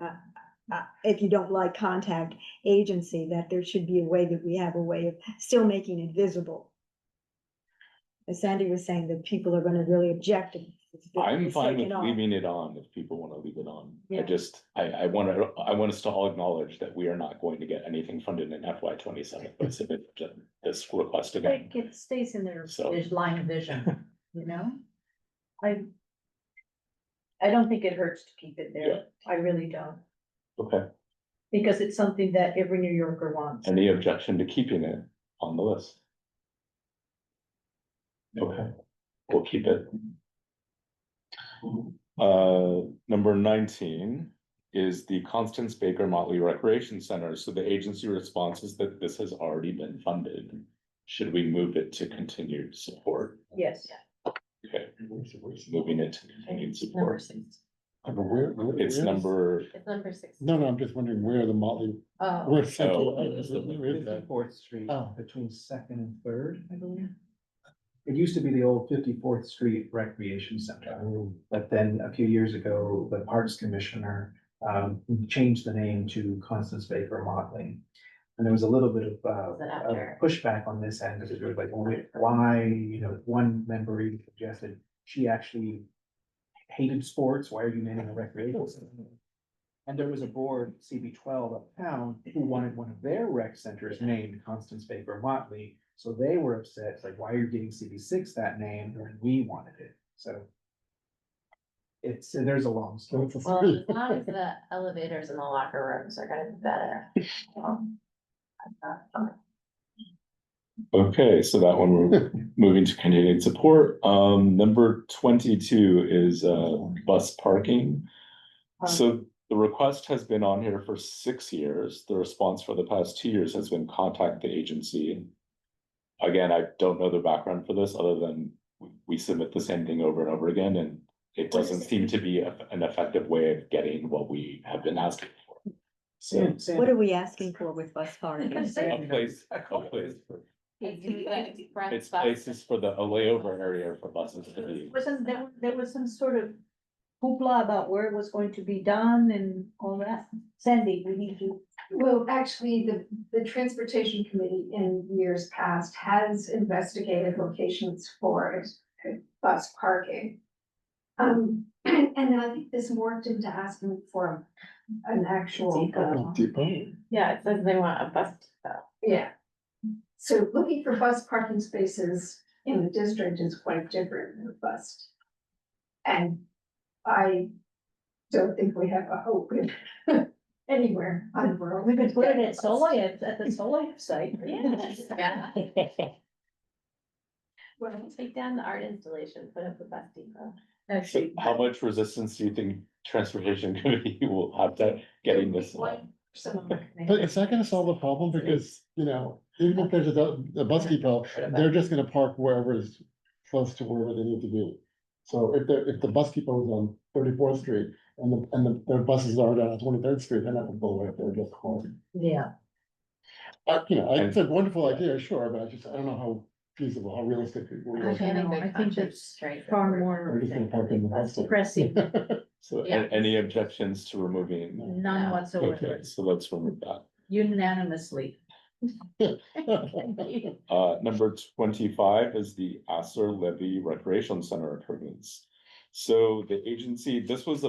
if you don't like contact agency, that there should be a way that we have a way of still making it visible. As Sandy was saying, that people are gonna really object. if I'm it's fine with taken off. leaving it on if people wanna leave it on. I Yeah. just, I want us to all acknowledge that we are not going to get anything funded in FY 27, but submit this request again. Like it stays in their So- line of vision, you know? I don't think it hurts to keep it Yeah. there. I really don't, Okay, because it's something that every New Yorker wants. any objection to keeping it on the list? Okay, we'll keep it. Number 19 is the Constance Baker Motley Recreation Center. So the agency response is that this has already been funded. Should we move it to continued support? Yes. Okay, moving it to continued Number support. 6. But where- It's where- number, It's number 6. No, I'm just wondering where the Motley, Oh, where Oh, Central. where is that? 54th Street, Oh. between Second and Third, I believe. It used to be the old 54th Street Recreation Center, but then a few years ago, the Parks Commissioner changed the name to Constance Baker Motley. And there was a little bit of Was it after? pushback on this end, because it was like, well, why, one member even suggested she actually hated sports, why are you naming a recreation center? And there was a board, CB 12 uptown, who wanted one of their rec centers named Constance Baker Motley. So they were upset, it's like, why are you giving CB 6 that name, and we wanted it, so. There's a long story. well, as long as the elevators in the locker rooms are gonna be better. okay, so that one we're moving to continued support. Number 22 is bus parking. So the request has been on here for 6 years. The response for the past 2 years has been contact the agency. Again, I don't know the background for this, other than we submit the same thing over and over again, and it doesn't seem to be an effective way of getting what we have been asking for. So, What are we asking for with bus parking? a place. It's places for a layover area for buses to be. Wasn't there was some sort of hoopla about where it was going to be done and all that? Sandy, we need to. Well, actually, the Transportation Committee in years past has investigated locations for bus parking. And then I think this morphed into asking for an actual, Depot. Yeah, it says they want a bus depot. yeah. So looking for bus parking spaces in the district is quite different than a bus. And I don't think we have a hope in anywhere on the world. We could put it at Soleil, at the Soleil site. Yeah. Well, Take down the art installation, put up the bus depot. So Actually, how much resistance do you think transportation committee will have to getting this? But is that gonna solve the problem? Because, even if there's a bus depot, they're just gonna park wherever is close to wherever they need to be. So if the bus depot is on 34th Street and their buses are down on 23rd Street, they're not gonna go right there, just park. yeah. It's a wonderful idea, sure, but I don't know how feasible, how realistic it will I be. think I they're think it's straight. far We're more just gonna park in the bus stop. impressive, So Yeah. any objections to removing? none Okay, whatsoever, so let's remove that. unanimously. Number 25 is the Asser Levy Recreation Center improvements. So the agency, this was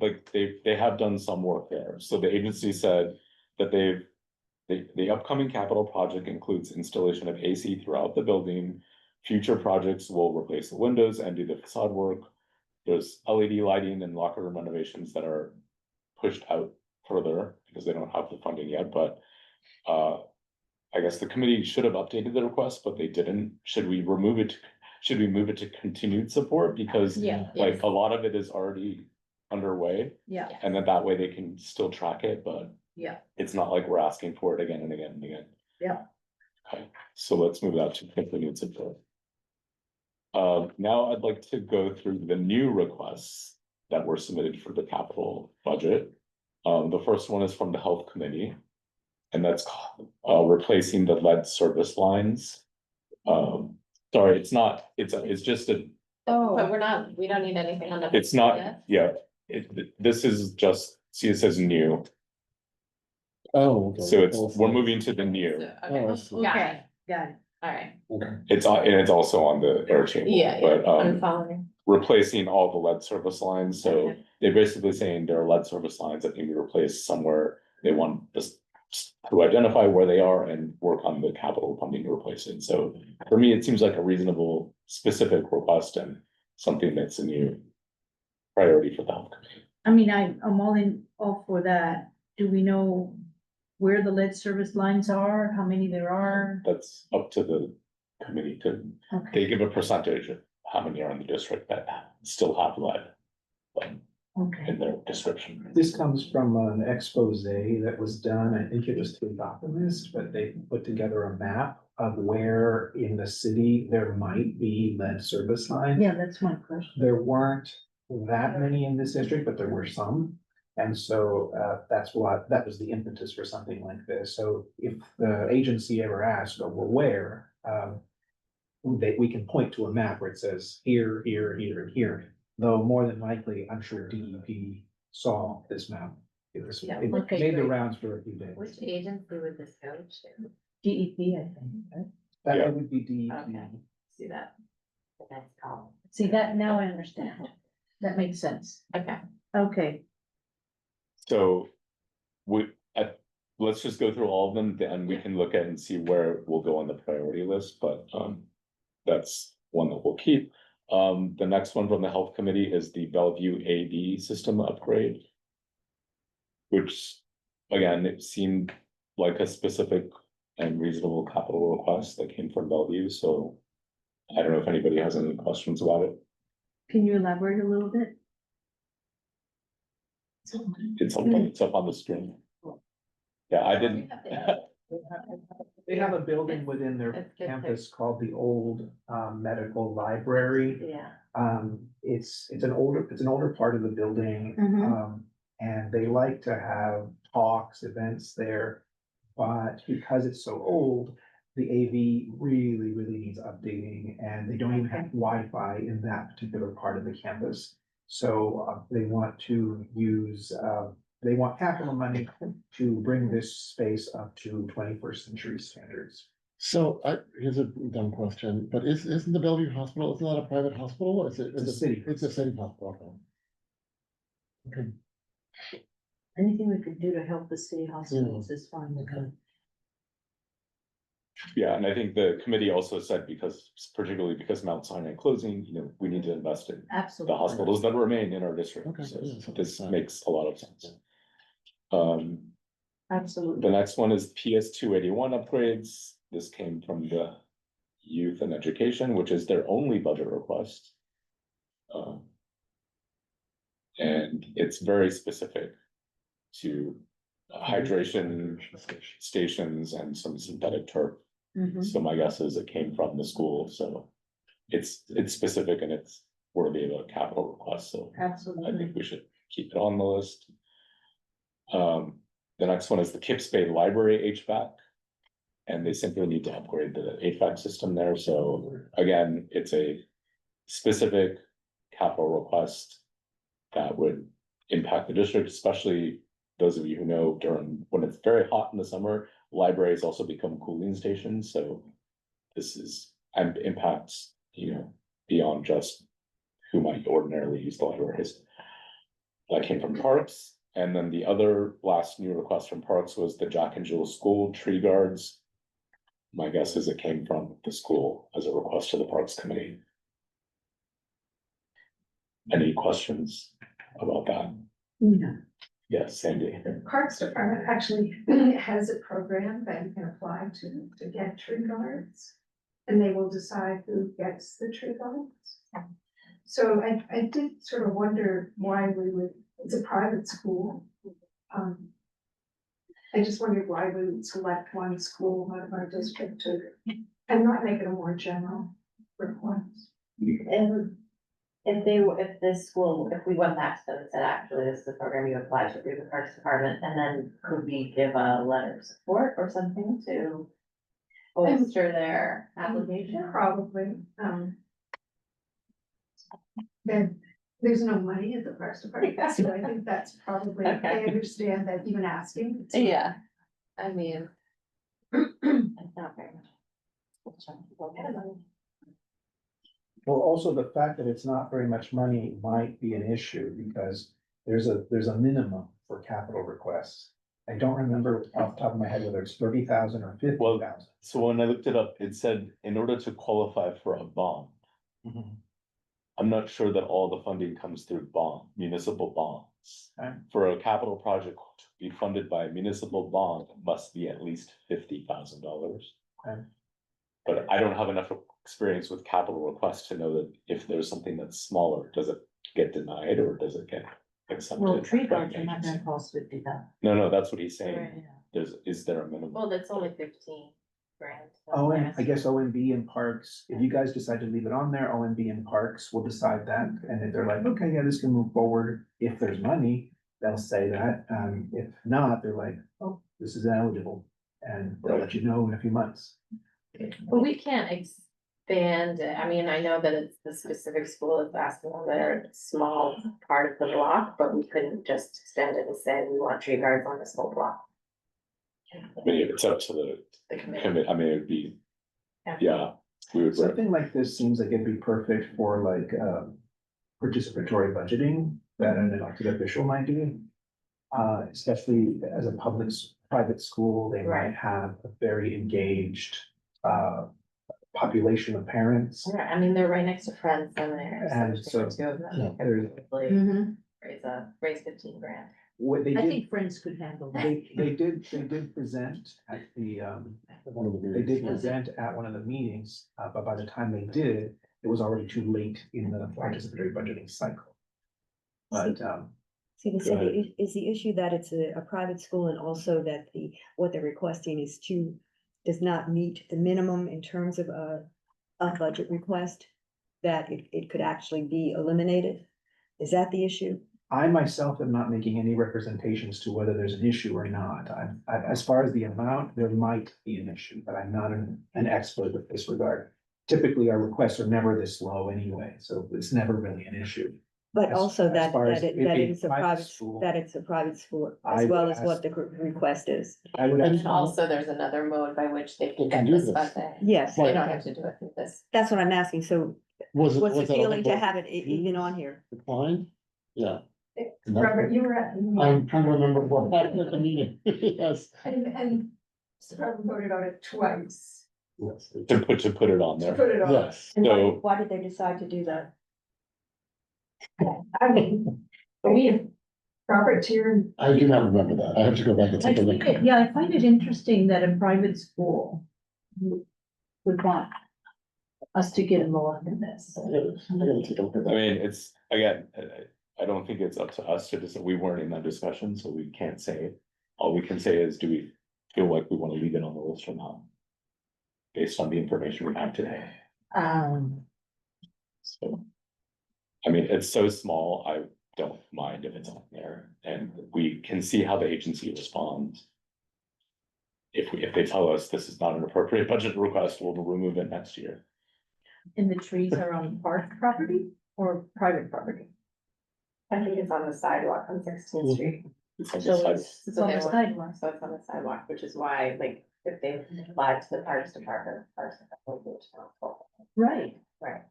like, they have done some work there. So the agency said that the upcoming capital project includes installation of AC throughout the building. Future projects will replace the windows and do the facade work. There's LED lighting and locker room renovations that are pushed out further because they don't have the funding yet, but I guess the committee should have updated the request, but they didn't. Should we remove it? Should we move it to continued support? Because Yeah. like a lot of it is already underway, Yeah, and then that way they can still track it, but yeah, it's not like we're asking for it again and again and again. Yeah. Okay, so let's move that to continued support. Now I'd like to go through the new requests that were submitted for the capital budget. The first one is from the health committee. And that's replacing the lead service lines. Sorry, it's not, it's just a, But we don't need anything on the. it's not, yeah, this is just, see, it says new, Oh. okay. so we're moving to the new. Oh, I see. Got it, okay, got it. alright, Okay. And it's also on the air table. yeah, But, I'm following. replacing all the lead service lines, so Okay. they're basically saying there are lead service lines that need to be replaced somewhere. They want this to identify where they are and work on the capital funding to replace it. So for me, it seems like a reasonable, specific request and something that's a new priority for the health committee. I mean, I'm all for that. Do we know where the lead service lines are, how many there are? That's up to the committee to, Okay, they give a percentage of how many are in the district that still have lead okay, in their description. This comes from an expose that was done, I think it was through Optimist, but they put together a map of where in the city there might be lead service lines. yeah, that's my question. There weren't that many in this district, but there were some. And so that was the impetus for something like this. So if the agency ever asks, oh, well, where? We can point to a map where it says here, here, here, and here. Though more than likely, I'm sure DEP saw this map. It Yeah, made okay, the great. rounds for a few days. Which agency would this go to? DEP, I think, right? That Yeah. would be DEP. Okay. See that? The next column, See, that, now I understand. That makes sense. okay. Okay, So let's just go through all of them, then we can look at and see where we'll go on the priority list, but that's one that we'll keep. The next one from the health committee is the Bellevue AD system upgrade. Which, again, it seemed like a specific and reasonable capital request that came from Bellevue, so. I don't know if anybody has any questions about it. can you elaborate a little bit? It's up on the screen. Yeah, I didn't. They have a building within their It's good to- campus called the old medical library. Yeah. It's an older part of the building. Mhm. And they like to have talks, events there. But because it's so old, the AV really needs updating, and they don't even have Wi-Fi in that particular part of the campus. So they want to use, they want capital money to bring this space up to 21st century standards. So here's a dumb question, but isn't the Bellevue Hospital, isn't that a private hospital? Or is it? It's a city. It's a city hospital. Okay. Anything we could do to help the city hospitals is fine. Yeah, and I think the committee also said particularly because Mount Sinai closing, we need to invest in the Absolutely. hospitals that remain in our district. Okay, So yeah, so this that's- makes a lot of sense. The Absolutely. next one is PS 281 upgrades. This came from the youth and education, which is their only budget request. And it's very specific to hydration stations and some synthetic turf. Mhm. So my guess is it came from the school, so it's specific and it's worthy of a capital request, so I Absolutely. think we should keep it on the list. The next one is the Kips Bay Library HVAC. And they simply need to upgrade the HVAC system there, so again, it's a specific capital request. That would impact the district, especially those of you who know when it's very hot in the summer, libraries also become cooling stations, so this is, and impacts, beyond just who might ordinarily use the libraries. That came from Parks, and then the other last new request from Parks was the Jack and Jill School tree guards. My guess is it came from the school as a request to the Parks Committee. Any questions about that? No. Yes, Sandy. The Parks Department actually has a program that you can apply to get tree guards. And they will decide who gets the tree guards. So I did sort of wonder why we would, it's a private school. I just wondered why we would select one school out of our district to, and not make it a more general request. And if this school, if we went back to them and said, actually, this is the program you apply to through the Parks Department, and then could we give a letter of support or something to bolster their application? Probably, then there's no money at the Parks Department, so I think that's probably, I Okay. understand that even asking. Yeah, I mean. It's not very much. Well, also the fact that it's not very much money might be an issue because there's a minimum for capital requests. I don't remember off the top of my head whether it's 30,000 or 50,000. So when I looked it up, it said in order to qualify for a bond, I'm not sure that all the funding comes through municipal bonds. Okay. For a capital project to be funded by a municipal bond, it must be at least $50,000. Okay. But I don't have enough experience with capital requests to know that if there's something that's smaller, does it get denied or does it get accepted? Well, tree by guards an are not gonna agency? cost 50,000. No, that's what he's saying. Is there a minimum? Well, that's only 15 grand. I guess OMB and Parks, if you guys decide to leave it on there, OMB and Parks will decide that. And if they're like, okay, yeah, this can move forward, if there's money, they'll say that. If not, they're like, oh, this is ineligible. And they'll let you know in a few months. But we can't expand it. I mean, I know that it's the specific school that's asking on their small part of the block, but we couldn't just extend it and say we want tree guards on this whole block. I mean, it's up to the The committee. commit, I mean, it'd be, yeah, we would. Something like this seems like it'd be perfect for like, participatory budgeting that an elected official might do. Especially as a private school, they might Right. have a very engaged, population of parents. Yeah, I mean, they're right next to Friends Seminary. And there's so- two of them. Yeah, They could there's- probably Mhm. raise 15 grand. What they I did, think Friends could handle that. they did present at the, One of the they did meetings. present at one of the meetings, but by the time they did, it was already too late in the participatory budgeting cycle. But, See, Go ahead. is the issue that it's a private school and also that what they're requesting does not meet the minimum in terms of a budget request? That it could actually be eliminated? Is that the issue? I myself am not making any representations to whether there's an issue or not. As far as the amount, there might be an issue, but I'm not an expert with this regard. Typically, our requests are never this low anyway, so it's never really an issue. But As- also as that far as it it being is a private private, school, that it's a private school I as well would as what ask- the request is. I would And ask, Also, there's another mode by which they They can can get do this this. funding. Yes, They Right. don't have to do it through this. that's what I'm asking. So Was what's the that feeling to all have it even on here? declined? Yeah. Robert, you were at the meeting, I'm trying to remember what happened at the meeting. Yes. and Mr. Robert voted on it twice, Yes. To put it on to there. put it on. Yes. And So- why did they decide to do that? I mean, Robert Tier, I do not remember that. I have to go back and I take a look. find it, yeah, I find it interesting that a private school would want us to get involved in this. I gotta take a look at I that. mean, it's, again, I don't think it's up to us to decide. We weren't in that discussion, so we can't say it. All we can say is, do we feel like we want to leave it on the list or not? Based on the information we have today. So, I mean, it's so small, I don't mind if it's on there, and we can see how the agency responds. If they tell us this is not an appropriate budget request, we'll remove it next year. And the trees are on park property or private property? I think it's on the sidewalk on 16th Street. It's on the So side. it's on the sidewalk. So it's on the sidewalk, which is why, like, if they applied to the Parks Department, Parks Department would responsible. Right, Right.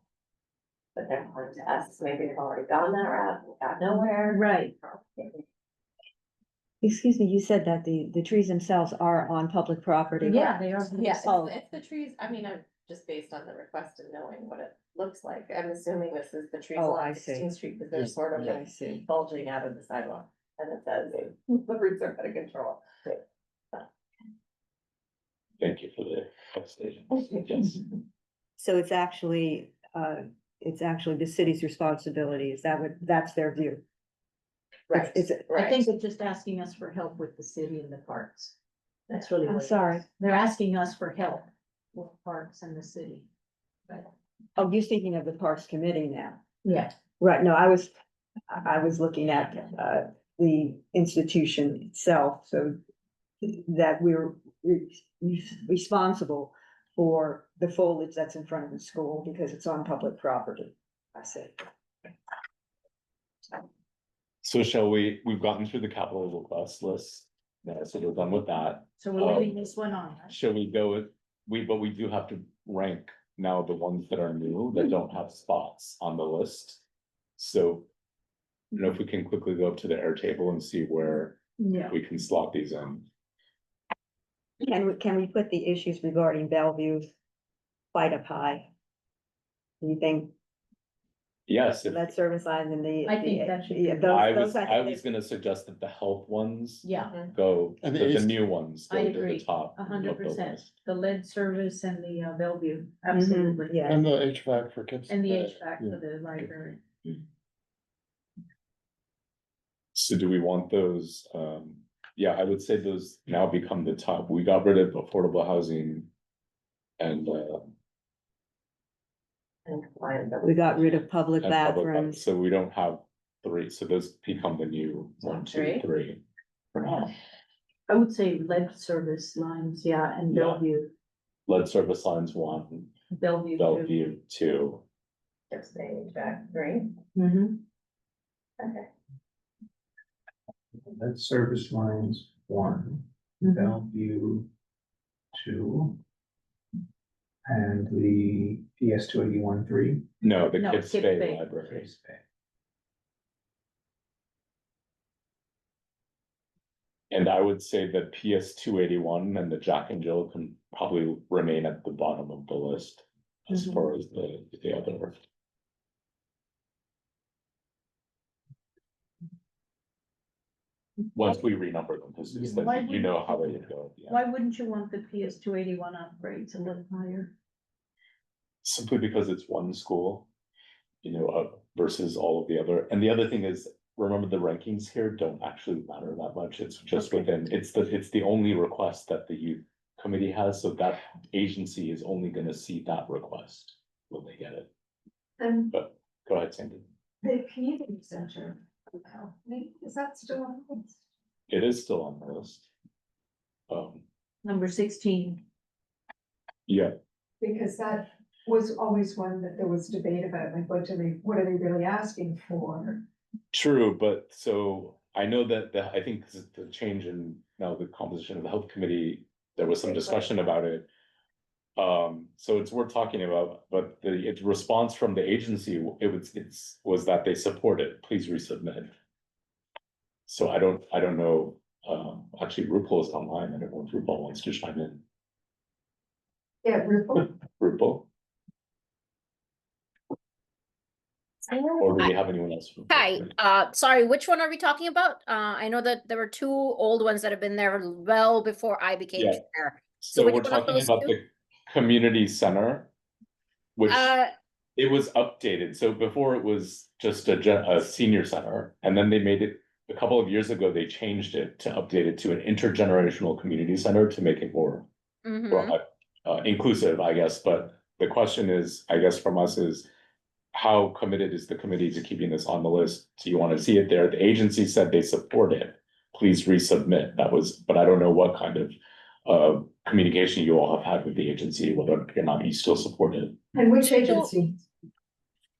But they're going to us, maybe they've already gone that route, got nowhere. right. Excuse me, you said that the trees themselves are on public property. Yeah, they are. Yeah, Oh. it's the trees, I mean, I'm just based on the request and knowing what it looks like, I'm assuming this is the trees Oh, I along see. 16th Street, because they're sort of Yeah, I like see. bulging out of the sidewalk, and it says, the roots are out of control. Thank you for the explanation. Yes. So it's actually the city's responsibility. Is that what, that's their view? Right, It's, I right. think they're just asking us for help with the city and the parks. That's really I'm what it is. sorry. They're asking us for help with parks and the city. Oh, you're speaking of the Parks Committee now. Yeah. Right, no, I was looking at, the institution itself, so that we're responsible for the foliage that's in front of the school because it's on public property. I see. So shall we've gotten through the capital request list, now, so we're done with that. So we're leaving this one on. right? Shall we go with, but we do have to rank now the ones that are new, that don't have spots on the list. So, you know, if we can quickly go up to the Airtable and see where Yeah. we can slot these in. Can we put the issues regarding Bellevue quite up high? Do you think Yes, if, lead service lines and the? I think that should be- yeah, I those was, I think was gonna suggest that the health ones Yeah, go, And that the the East- new ones I go to the agree, top. of the 100%. list. The lead service and the Bellevue, Mhm, absolutely. yeah. And the HVAC for kids. And the Yeah. HVAC for the library. So do we want those, yeah, I would say those now become the top, we got rid of affordable housing. And And compliant, but We got rid of public and public, bathrooms. so we don't have three, so those become the new one, two, Three. three. For now, I would say lead service lines, yeah, and Yeah. Bellevue, lead service lines one, Bellevue. too. Bellevue two, just saying back, right? Mhm. Okay. That service lines one, Mhm. Bellevue two. And the PS 281 3. no, the No, Kids Kids Bay Bay. Library. And I would say that PS 281 and the Jack and Jill can probably remain at the bottom of the list. As Mhm. far as the other. Once we renumber them, because it's Why you know how they go. Yeah. Why wouldn't you want the PS 281 upgrades a little higher? Simply because it's one school. You know, versus all of the other, and the other thing is, remember the rankings here don't actually matter that much, it's just Okay. within, it's the only request that the youth committee has, so that agency is only gonna see that request when they get it. And Go ahead, Sandy. the community center, is that still on the list? It is still on the list. Number 16. Yeah, Because that was always one that there was debate about, like, what are they really asking for? true, but so I know that I think the change in now the composition of the health committee, there was some discussion about it. So it's worth talking about, but its response from the agency, was that they support it, please resubmit. So I don't know, actually RuPaul is online, I don't know if RuPaul wants to chime in. Yeah, Ripple. RuPaul, or do we have anyone else? from- Hi, sorry, which one are we talking about? I know that there were two old ones that have been there well before I became Yeah. chair. So which we're one of talking those about two? the community center. Which Uh, it was updated, so before it was just a senior center, and then they made it. A couple of years ago, they changed it to update it to an intergenerational community center to make it more mhm. inclusive, I guess, but the question is, I guess from us is. How committed is the committee to keeping this on the list? Do you want to see it there? The agency said they support it. Please resubmit. That was, but I don't know what kind of communication you all have had with the agency, whether or not you still support it. And which agency?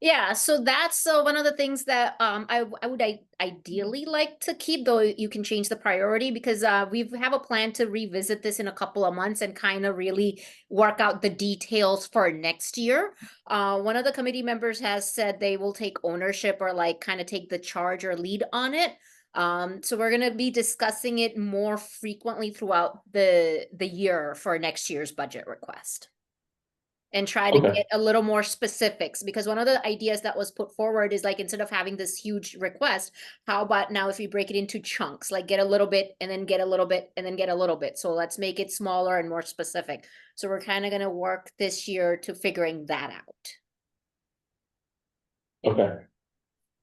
Yeah, so that's one of the things that I would ideally like to keep, though you can change the priority because we have a plan to revisit this in a couple of months and kind of really work out the details for next year. One of the committee members has said they will take ownership or like kind of take the charge or lead on it. So we're gonna be discussing it more frequently throughout the year for next year's budget request. And try to Okay. get a little more specifics, because one of the ideas that was put forward is like, instead of having this huge request, how about now if we break it into chunks, like get a little bit and then get a little bit and then get a little bit. So let's make it smaller and more specific. So we're kind of gonna work this year to figuring that out. Okay.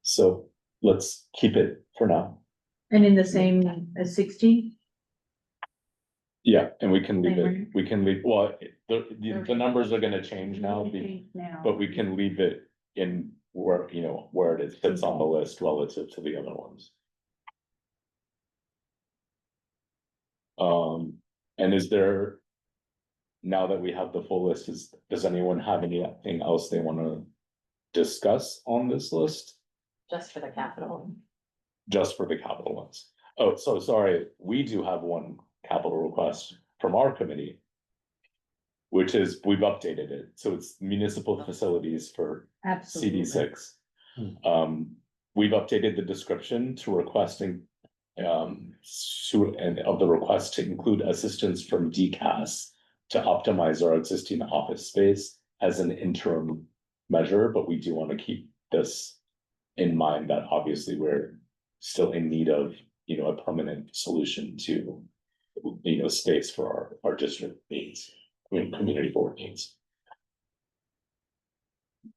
So let's keep it for now. And in the same as 16? Yeah, and we can leave Same it, range? we can leave, well, the numbers are gonna change now, but we can leave it in where, you know, where it fits on the list relative to the other ones. And is there, now that we have the full list, does anyone have anything else they wanna discuss on this list? Just for the capital. Just for the capital ones? Oh, so sorry, we do have one capital request from our committee. Which is, we've updated it, so it's municipal facilities for Absolutely. CD6. Hmm. We've updated the description to requesting. And of the request to include assistance from DCAS to optimize our existing office space as an interim measure, but we do want to keep this in mind that obviously we're still in need of, you know, a permanent solution to, you know, space for our district needs, community board needs.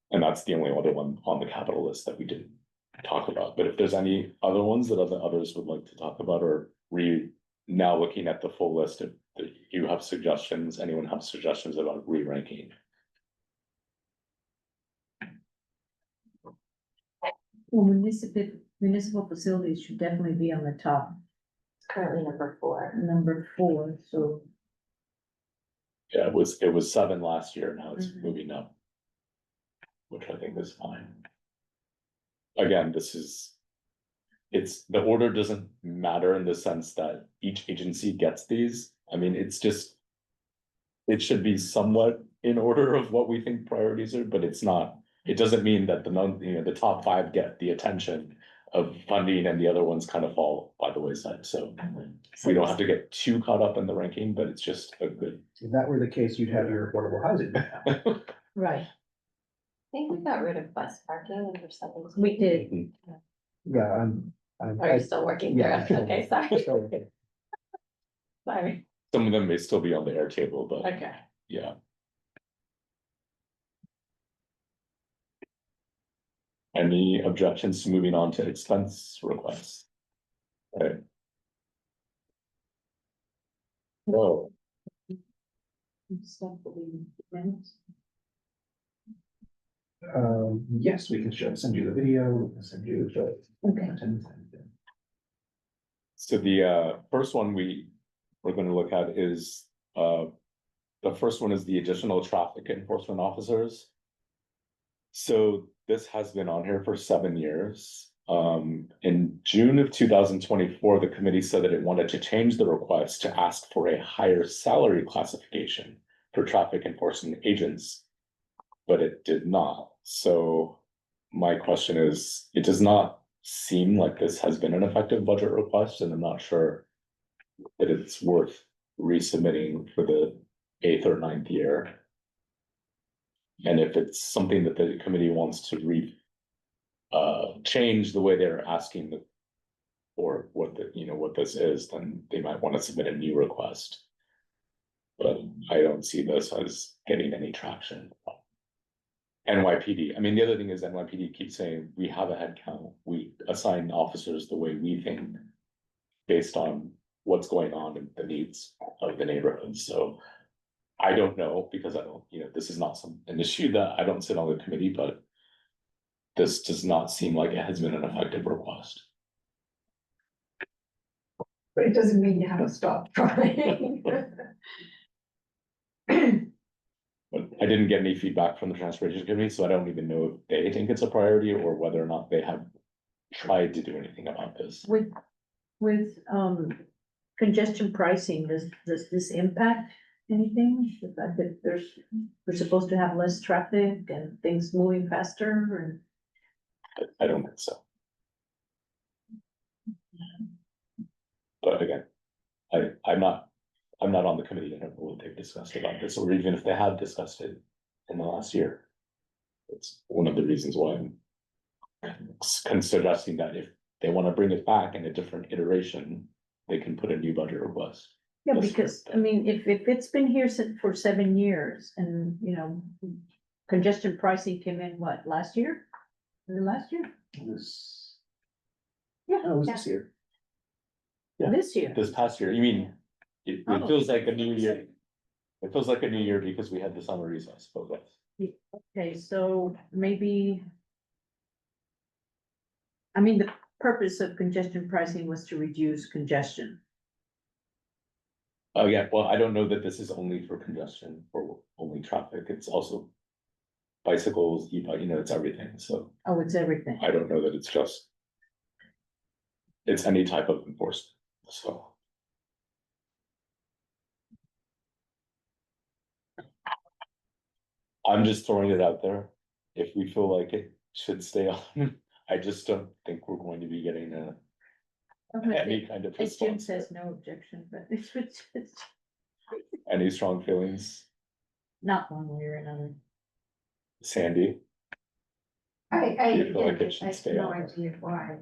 And that's the only other one on the capital list that we didn't talk about, but if there's any other ones that others would like to talk about, or now looking at the full list, if you have suggestions, anyone have suggestions about re-ranking? Well, municipal facilities should definitely be on the top, It's currently number 4. number 4, so. Yeah, it was 7 last year, now it's Mhm. moving up. Which I think is fine. Again, it's, the order doesn't matter in the sense that each agency gets these. I mean, it's just. It should be somewhat in order of what we think priorities are, but it's not. It doesn't mean that the top 5 get the attention of funding and the other ones kind of fall by the wayside, so. We don't have to get too caught up in the ranking, but it's just a good. If that were the case, you'd have your affordable housing. Right. I think we got rid of bus parking under 17. We did. Yeah, Are you still working through Yeah. it? Okay, sorry, So, sorry. Some of them may still be on the air table, but Okay. yeah. Any objections to moving on to expense requests? Okay. Whoa, yes, we can send you the video, we can send you the. Okay. content. so the first one we're gonna look at is the first one is the additional traffic enforcement officers. So this has been on here for 7 years. In June of 2024, the committee said that it wanted to change the request to ask for a higher salary classification for traffic enforcement agents. But it did not. So my question is, it does not seem like this has been an effective budget request, and I'm not sure that it's worth resubmitting for the 8th or 9th year. And if it's something that the committee wants to change the way they're asking or what what this is, then they might want to submit a new request. But I don't see this as getting any traction. NYPD, I mean, the other thing is NYPD keeps saying, we have a head count, we assign officers the way we think. Based on what's going on and the needs of the neighborhood, so. I don't know, because I don't, this is not an issue that I don't sit on the committee, but. This does not seem like it has been an effective request. But it doesn't mean you have to stop trying. But I didn't get any feedback from the transportation committee, so I don't even know if they think it's a priority or whether or not they have tried to do anything about this. With congestion pricing, does this impact anything? The fact that we're supposed to have less traffic and things moving faster I don't think so. But again, I'm not on the committee. I don't know what they've discussed about this, or even if they have discussed it in the last year. It's one of the reasons why I'm suggesting that if they want to bring it back in a different iteration, they can put a new budget request. Yeah, That's because, fair. I mean, if it's been here for 7 years and, you know, congestion pricing came in, what, last year? Was it last year? This. Yeah. No, it was this year. Yeah. This year? This past year, you mean, it Oh. feels like a new year. It feels like a new year because we had the summer recess, but yes. Okay, so maybe. I mean, the purpose of congestion pricing was to reduce congestion. Oh, yeah, well, I don't know that this is only for congestion or only traffic. It's also bicycles, you know, it's everything. So Oh, it's everything. I don't know that it's just. It's any type of enforcement, so. I'm just throwing it out there. If we feel like it should stay on, I just don't think we're going to be getting any kind of As Jim response. says, no objection, but it's Any strong feelings, not one way or another. Sandy? I, You feel like again, it should I have stay no on. idea why.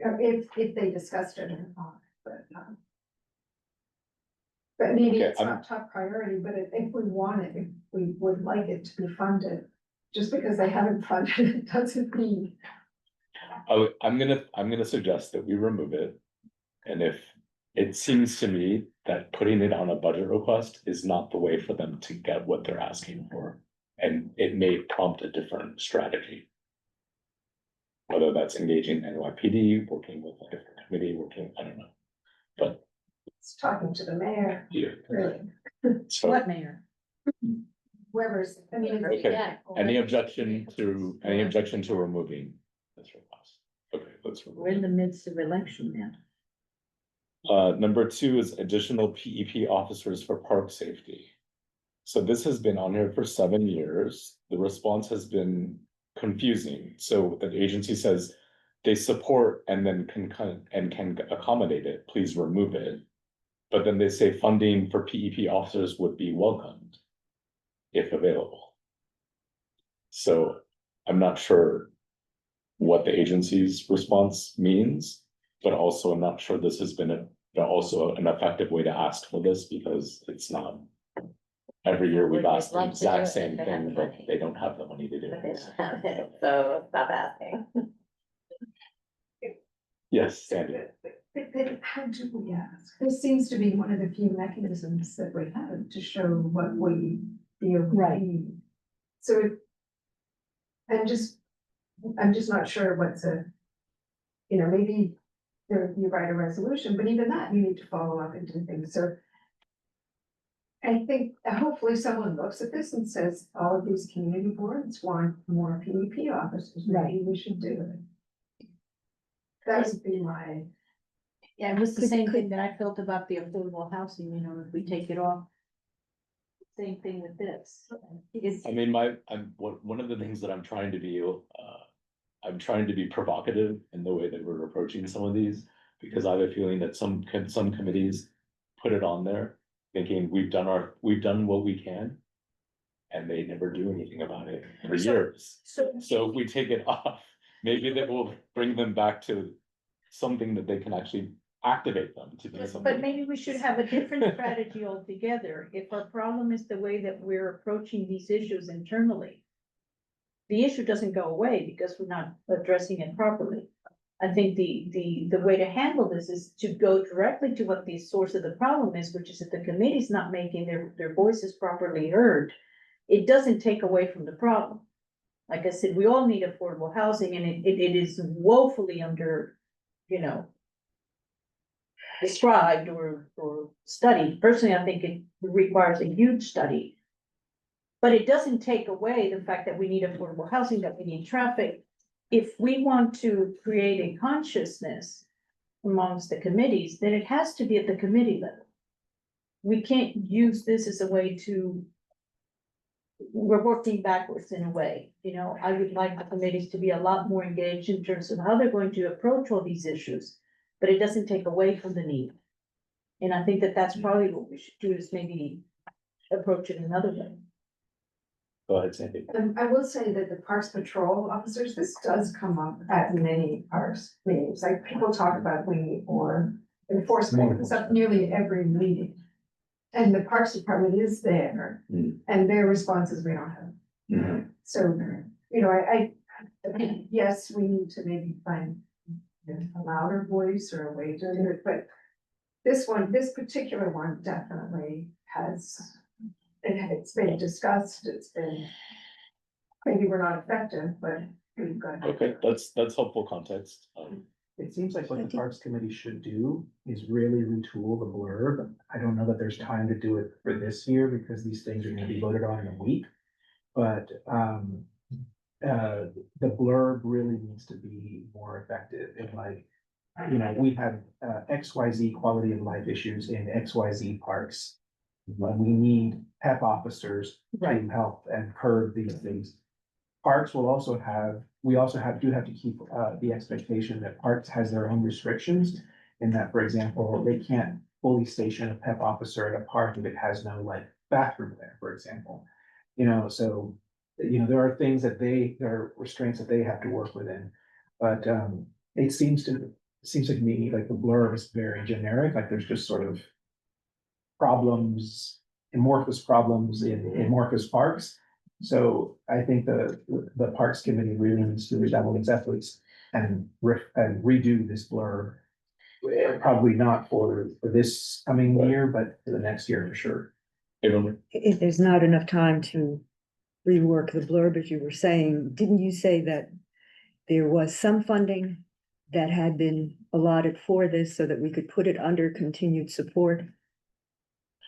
Or if they discussed it or not, but maybe Okay, it's I'm- not top priority, but if we want it, if we would like it to be funded. Just because they haven't funded it doesn't mean, Oh, I'm gonna suggest that we remove it. And if it seems to me that putting it on a budget request is not the way for them to get what they're asking for. And it may prompt a different strategy. Whether that's engaging NYPD, working with a different committee, I don't know. But it's talking to the mayor, yeah, really, so What mayor? whoever's, I mean. it's- Okay. Yeah. any objection to removing this request? Okay, let's remove We're in it. the midst of election now. Number 2 is additional PEP officers for park safety. So this has been on here for 7 years. The response has been confusing. So the agency says they support and then can accommodate it, please remove it. But then they say funding for PEP officers would be welcomed if available. So I'm not sure what the agency's response means, but also I'm not sure this has been also an effective way to ask for this because it's not. Every year we've They'd asked the love to do exact it same if they had thing, the but money. they don't have the money to do But they it. don't have it, so stop asking. Yes, Sandy. But how do we ask? This seems to be one of the few mechanisms that we have to show what we feel we Right. need. So if. I'm just not sure what's maybe you write a resolution, but even that, you need to follow up and do things, so. I think hopefully someone looks at this and says, all of these community boards want more PEP officers, maybe we should do it. That would be my. Yeah, it was the Could- same could- thing that I felt about the affordable housing, you know, if we take it off. Same thing with this. It's, I mean, one of the things that I'm trying to be, I'm trying to be provocative in the way that we're approaching some of these. Because I have a feeling that some committees put it on there, thinking we've done what we can. And they never do anything about it for years. so, So if we take it off, maybe that will bring them back to something that they can actually activate them to do something. but maybe we should have a different strategy altogether. If our problem is the way that we're approaching these issues internally. The issue doesn't go away because we're not addressing it properly. I think the way to handle this is to go directly to what the source of the problem is, which is that the committee's not making their voices properly heard. It doesn't take away from the problem. Like I said, we all need affordable housing and it is woefully under, described or studied. Personally, I think it requires a huge study. But it doesn't take away the fact that we need affordable housing, that we need traffic. If we want to create a consciousness amongst the committees, then it has to be at the committee level. We can't use this as a way to. We're working backwards in a way, you know, I would like the committees to be a lot more engaged in terms of how they're going to approach all these issues. But it doesn't take away from the need. And I think that that's probably what we should do, is maybe approach it another way. Go ahead, Sandy. I will say that the Parks Patrol officers, this does come up at many parks meetings, like people talk about we or enforcement, it's up nearly every meeting. And the Parks Department is there, and their response is we don't have. Mhm. So, you know, I think, yes, we need to maybe find a louder voice or a way to do it, but this particular one definitely has, it's been discussed, it's been, maybe we're not effective, but we've got. Okay, that's helpful context. It seems like what I the think- Parks Committee should do is really retool the blurb. I don't know that there's time to do it for this year because these things are gonna be voted on in a week. But, the blurb really needs to be more effective in like, you know, we have, XYZ quality of life issues in XYZ parks. But we need PEP officers to help and curb these things. Parks will also have, we also do have to keep the expectation that Parks has their own restrictions. In that, for example, they can't fully station a PEP officer at a park if it has no like bathroom there, for example. You know, so, you know, there are things that there are restraints that they have to work within. But it seems like to me, like the blurb is very generic, like there's just sort of problems, amorphous problems in amorphous parks. So I think the Parks Committee really needs to redouble its efforts and redo this blurb. Probably not for this coming year, but for the next year for sure. If there's not enough time to rework the blurb, as you were saying, didn't you say that there was some funding that had been allotted for this so that we could put it under continued support?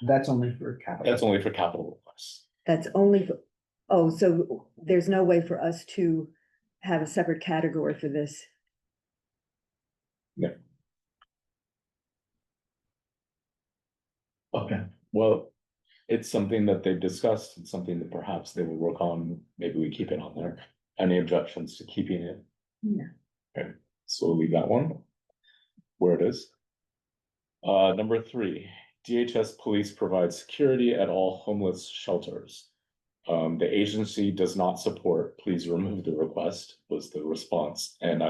That's only for capital. That's only for capital requests. That's only, oh, so there's no way for us to have a separate category for this? Okay, well, it's something that they've discussed, it's something that perhaps they will work on, maybe we keep it on there. Any objections to keeping it? No. Okay, so we'll leave that one where it is. Number 3, DHS police provides security at all homeless shelters. The agency does not support, please remove the request, was the response, and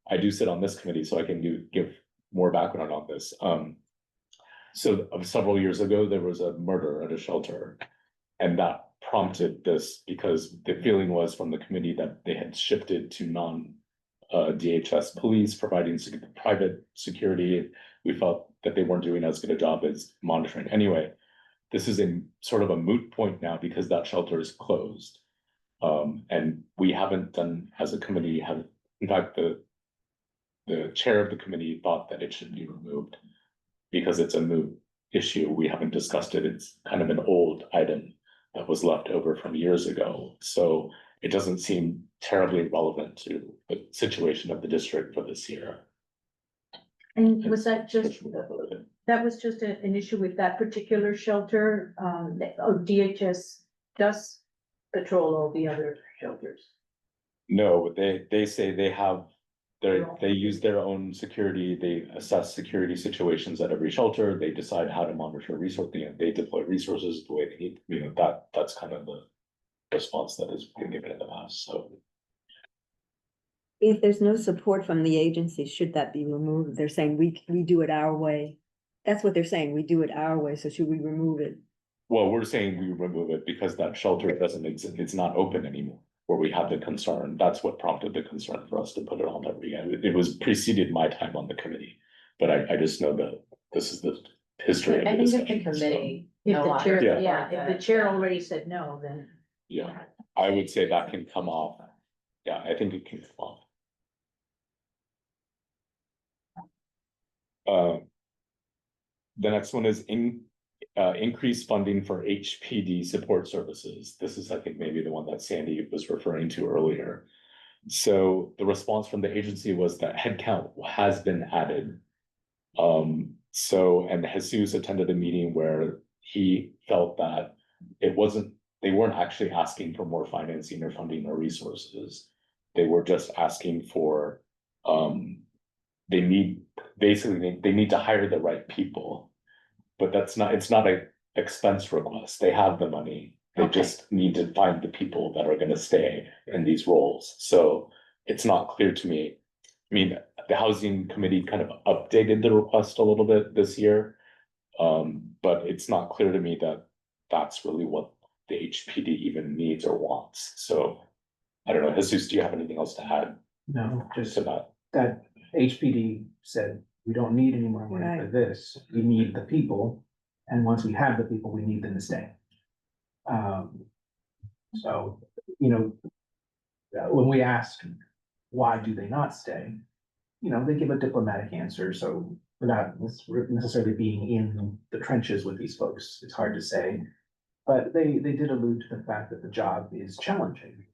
I do sit on this committee, so I can give more background on this. So several years ago, there was a murder at a shelter. And that prompted this because the feeling was from the committee that they had shifted to DHS police providing private security. We felt that they weren't doing as good a job as monitoring. Anyway, this is in sort of a moot point now because that shelter is closed. And we haven't done, as a committee, in fact, the chair of the committee thought that it should be removed. Because it's a moot issue, we haven't discussed it, it's kind of an old item that was left over from years ago. So it doesn't seem terribly relevant to the situation of the district for this year. And was that just, that was just an issue with that particular shelter? DHS does patrol all the other shelters? No, they say they have, they use their own security, they assess security situations at every shelter, they decide how to monitor resources, they deploy resources the way they need, you know, that's kind of the response that has been given in the past, so. If there's no support from the agency, should that be removed? They're saying we do it our way. That's what they're saying, we do it our way, so should we remove it? Well, we're saying we remove it because that shelter doesn't exist, it's not open anymore. Where we have the concern, that's what prompted the concern for us to put it on there again. It was preceded my time on the committee, but I just know that this is the history of I the think if the discussion. so, committee. If the chair, Yeah. yeah, if the chair already said no, then. Yeah, I would say that can come off. Yeah, I think it can come off. The next one is increased funding for HPD support services. This is, I think, maybe the one that Sandy was referring to earlier. So the response from the agency was that headcount has been added. So, and Jesus attended a meeting where he felt that they weren't actually asking for more financing or funding or resources. They were just asking for, they need to hire the right people. But it's not an expense request. They have the money. They Okay. just need to find the people that are gonna stay in these roles. So it's not clear to me. I mean, the housing committee kind of updated the request a little bit this year. But it's not clear to me that that's really what the HPD even needs or wants. So I don't know. Jesus, do you have anything else to add No, just to that? that HPD said, we don't need any more money for this, we need the people. And once we have the people, we need them to stay. So, you know, when we ask, why do they not stay? You know, they give a diplomatic answer, so without necessarily being in the trenches with these folks, it's hard to say. But they did allude to the fact that the job is challenging.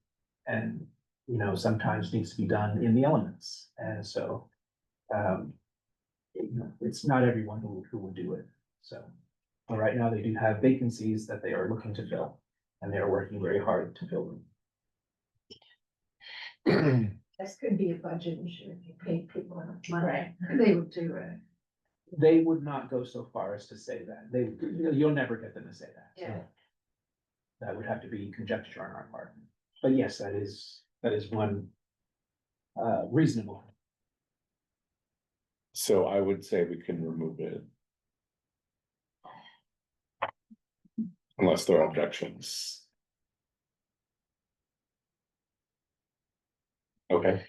And, you know, sometimes needs to be done in the elements, and so. You know, it's not everyone who will do it, so. But right now, they do have vacancies that they are looking to fill, and they are working very hard to fill them. This could be a budget issue if you pay people enough money, Right. they would do it. They would not go so far as to say that, you'll never get them to say that. Yeah. That would have to be conjecture on our part, but yes, that is one. Reasonable. So I would say we can remove it. Unless there are objections. Okay.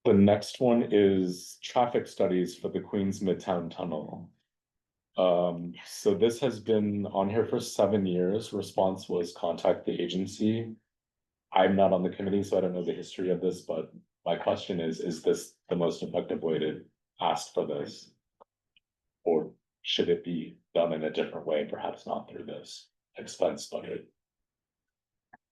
The next one is traffic studies for the Queens Midtown Tunnel. So this has been on here for 7 years. Response was contact the agency. I'm not on the committee, so I don't know the history of this, but my question is this the most effective way to ask for this? Or should it be done in a different way, perhaps not through this expense budget?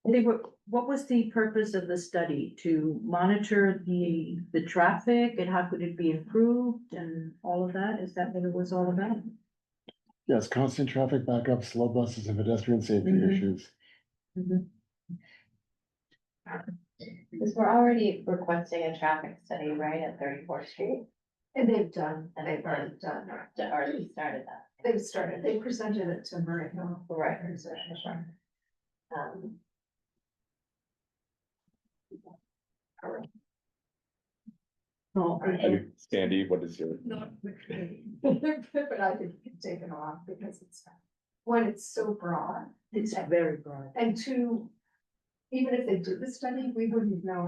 What was the purpose of the study? To monitor the traffic and how could it be improved and all of that? Is that what it was all about? Yes, constant traffic backups, slow buses and pedestrian safety Mhm. issues. Because we're already requesting a traffic study, right, at 34th Street? And they've already done, Already started that. they presented it to Murray Hill. Right. Um, Oh, Sandy, what is your? Not with me, but I think you can take it off because it's so broad. it's very broad. And two, even if they did the study, we wouldn't know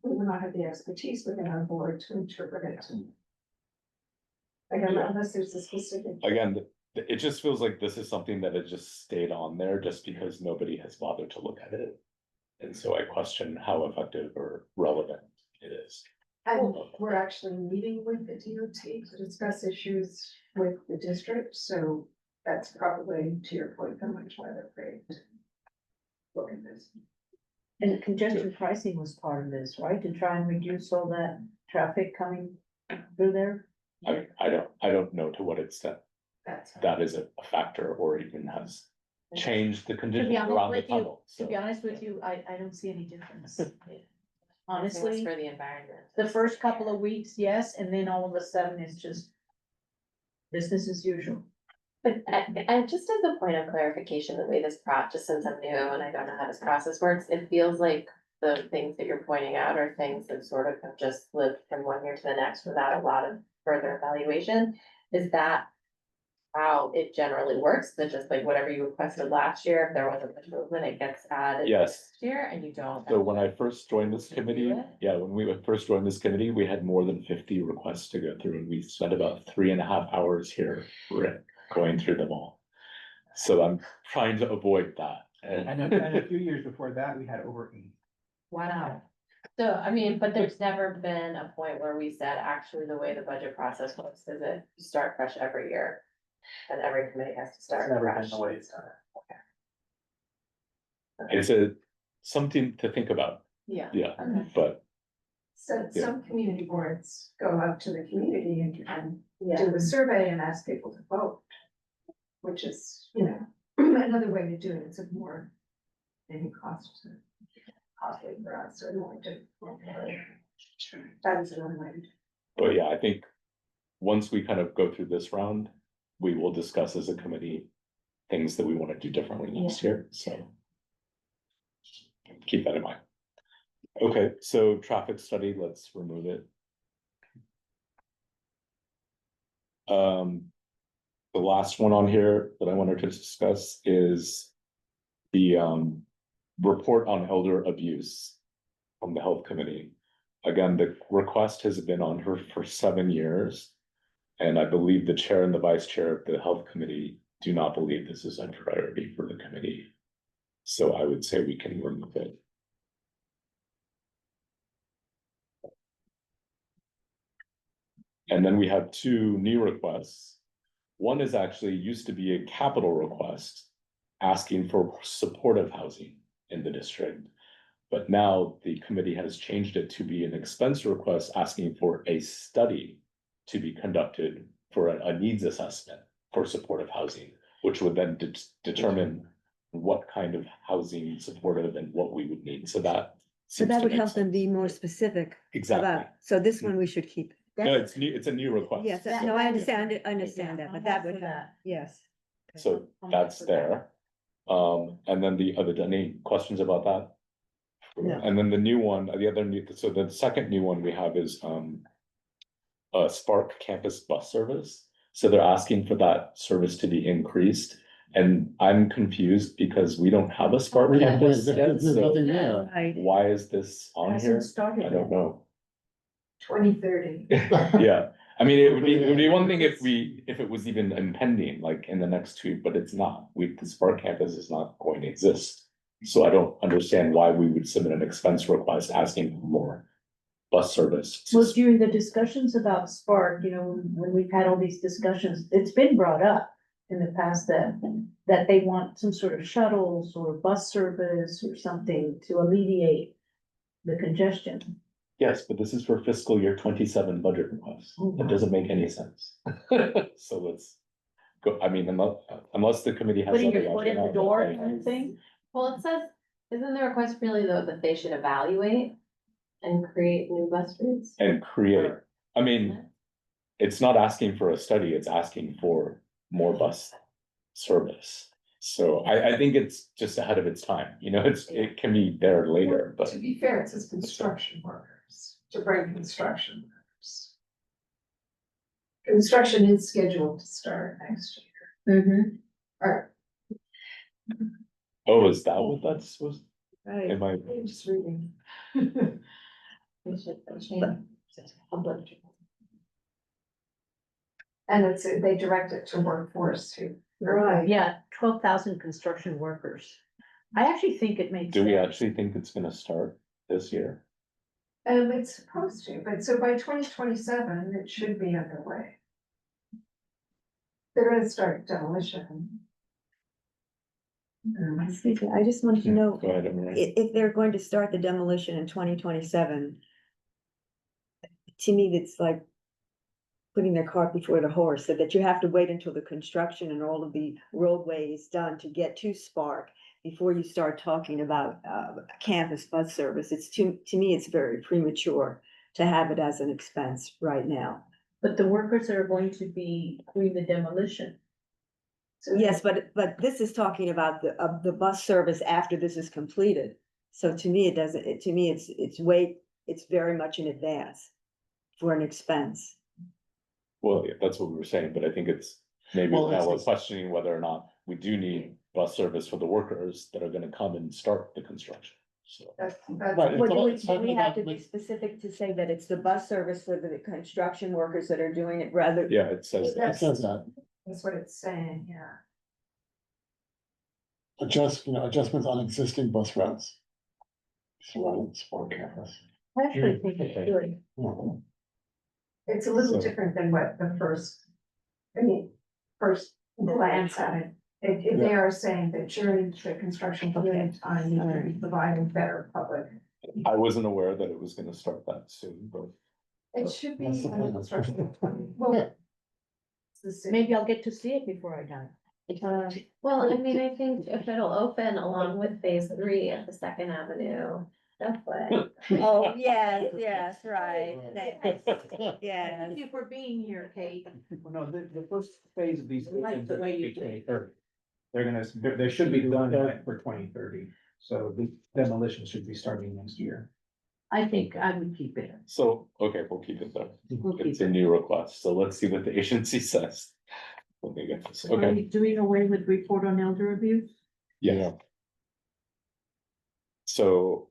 we would not have the expertise within our board to interpret it. Again, unless there's a specific. Again, it just feels like this is something that had just stayed on there just because nobody has bothered to look at it. And so I question how effective or relevant it is. And we're actually meeting with the DOT to discuss issues with the district, so that's probably, to your point, how much why they're afraid to look at this. And congestion pricing was part of this, right? To try and reduce all that traffic coming through there? I don't know to what extent That's. that is a factor or even has changed the conditions honest around the with you- tunnel. To So be honest with you, I don't see any difference. Honestly, Honestly, for the environment. the first couple of weeks, yes, and then all of a sudden it's just business as usual. But and just as a point of clarification, the way this just since I'm new and I don't know how this process works, it feels like the things that you're pointing out are things that sort of have just lived from one year to the next without a lot of further evaluation. Is that how it generally works? That just like whatever you requested last year, if there wasn't much movement, it gets added yes. next year and you don't. So when I first joined this Review committee, it? yeah, when we first joined this committee, we had more than 50 requests to go through and we spent about 3.5 hours here going through them all. So I'm trying to avoid that. And a few years before that, we had over 80. Wow. So, I mean, but there's never been a point where we said, actually, the way the budget process works is it start fresh every year. And every committee has to It's start never been fresh. the way it's done. It's something to think about, Yeah. yeah, Okay. but So Yeah. some community boards go out to the community and Yeah. do a survey and ask people to vote. Which is, another way to do it. It's a more, maybe costly for us or more to. That is another way to do it. But yeah, I think once we kind of go through this round, we will discuss as a committee things that we want to do differently next year, so. Keep that in mind. Okay, so traffic study, let's remove it. The last one on here that I wanted to discuss is the report on elder abuse from the health committee. Again, the request has been on her for 7 years. And I believe the chair and the vice chair of the health committee do not believe this is a priority for the committee. So I would say we can remove it. And then we have 2 new requests. One is actually used to be a capital request, asking for supportive housing in the district. But now the committee has changed it to be an expense request, asking for a study to be conducted for a needs assessment for supportive housing, which would then determine what kind of housing supportive and what we would need. So that. So seems that to would make help them sense. be more specific Exactly. about, so this one we should keep. No, it's new, it's a new request. Yes, no, I understand it, that, but that would, yes. So that's there. And then the other, any questions about that? No. And then the new one, the other new, so the second new one we have is a Spark campus bus service. So they're asking for that service to be increased. And I'm confused because we don't have a Spark campus yet, There's so nothing there. Right. why is this on here? Hasn't started I don't yet. know. 2030. Yeah, I mean, it would be one thing if it was even impending, like in the next 2, but it's not. The Spark campus is not going to exist. So I don't understand why we would submit an expense request asking for more bus service. Well, during the discussions about Spark, when we've had all these discussions, it's been brought up in the past that they want some sort of shuttles or bus service or something to alleviate the congestion. Yes, but this is for fiscal year 27 budget request. That doesn't make any sense. So let's go, I mean, unless the committee has. Putting your other foot in the rationale, door but- kind of thing. Well, it says, isn't the request really though that they should evaluate and create new bus routes? And create, I mean, it's not asking for a study, it's asking for more bus service. So I think it's just ahead of its time, it can be there later, but To be fair, it says construction workers, to bring construction workers. Construction is scheduled to start next year. Mm-hmm. Or, oh, is that what that's supposed, Right. am I, I'm just reading. We should change. And they direct it to workforce too. Right, yeah, 12,000 construction workers. I actually think it makes. do we sense. actually think it's gonna start this year? It's supposed to, but so by 2027, it should be underway. They're gonna start demolition. Excuse me, I just wanted to know, Go ahead, Emery. if they're going to start the demolition in 2027. To me, it's like putting their cart before the horse, so that you have to wait until the construction and all of the roadway is done to get to Spark before you start talking about campus bus service. To me, it's very premature to have it as an expense right now. But the workers that are going to be doing the demolition. So Yes, but this is talking about the bus service after this is completed. So to me, it's very much in advance for an expense. Well, yeah, that's what we were saying, but I think it's maybe Well, now it's- we're questioning whether or not we do need bus service for the workers that are gonna come and start the construction, so. that's, Right. Well, do It's we talking have about to be make- specific to say that it's the bus service for the construction workers that are doing it rather? Yeah, it says It that. says that, that's what it's saying, yeah. adjustments on existing bus routes. Surrounding Spark campus. I actually think it's good. Mhm. It's a little So- different than what the first first glance at it. They are saying that during the construction period time, you can be providing better public. I wasn't aware that it was gonna start that soon, but. It should be. That's the under plan. construction. Well, it's the city. Maybe I'll get to see it before I die. Well, I mean, I think if it'll open along with phase 3 at the Second Avenue, that's what. Oh, yes, right. Yeah. Thank you for being here, Kate. Well, no, the first phase of these. I like the way you did. They're gonna, they should be done for 2030, so the demolition should be starting next year. I think I would keep it. So, okay, we'll keep it there. We'll keep It's a it. new request, so let's see what the agency says. When they get this, Are okay, we doing away with report on elder abuse? yeah, so.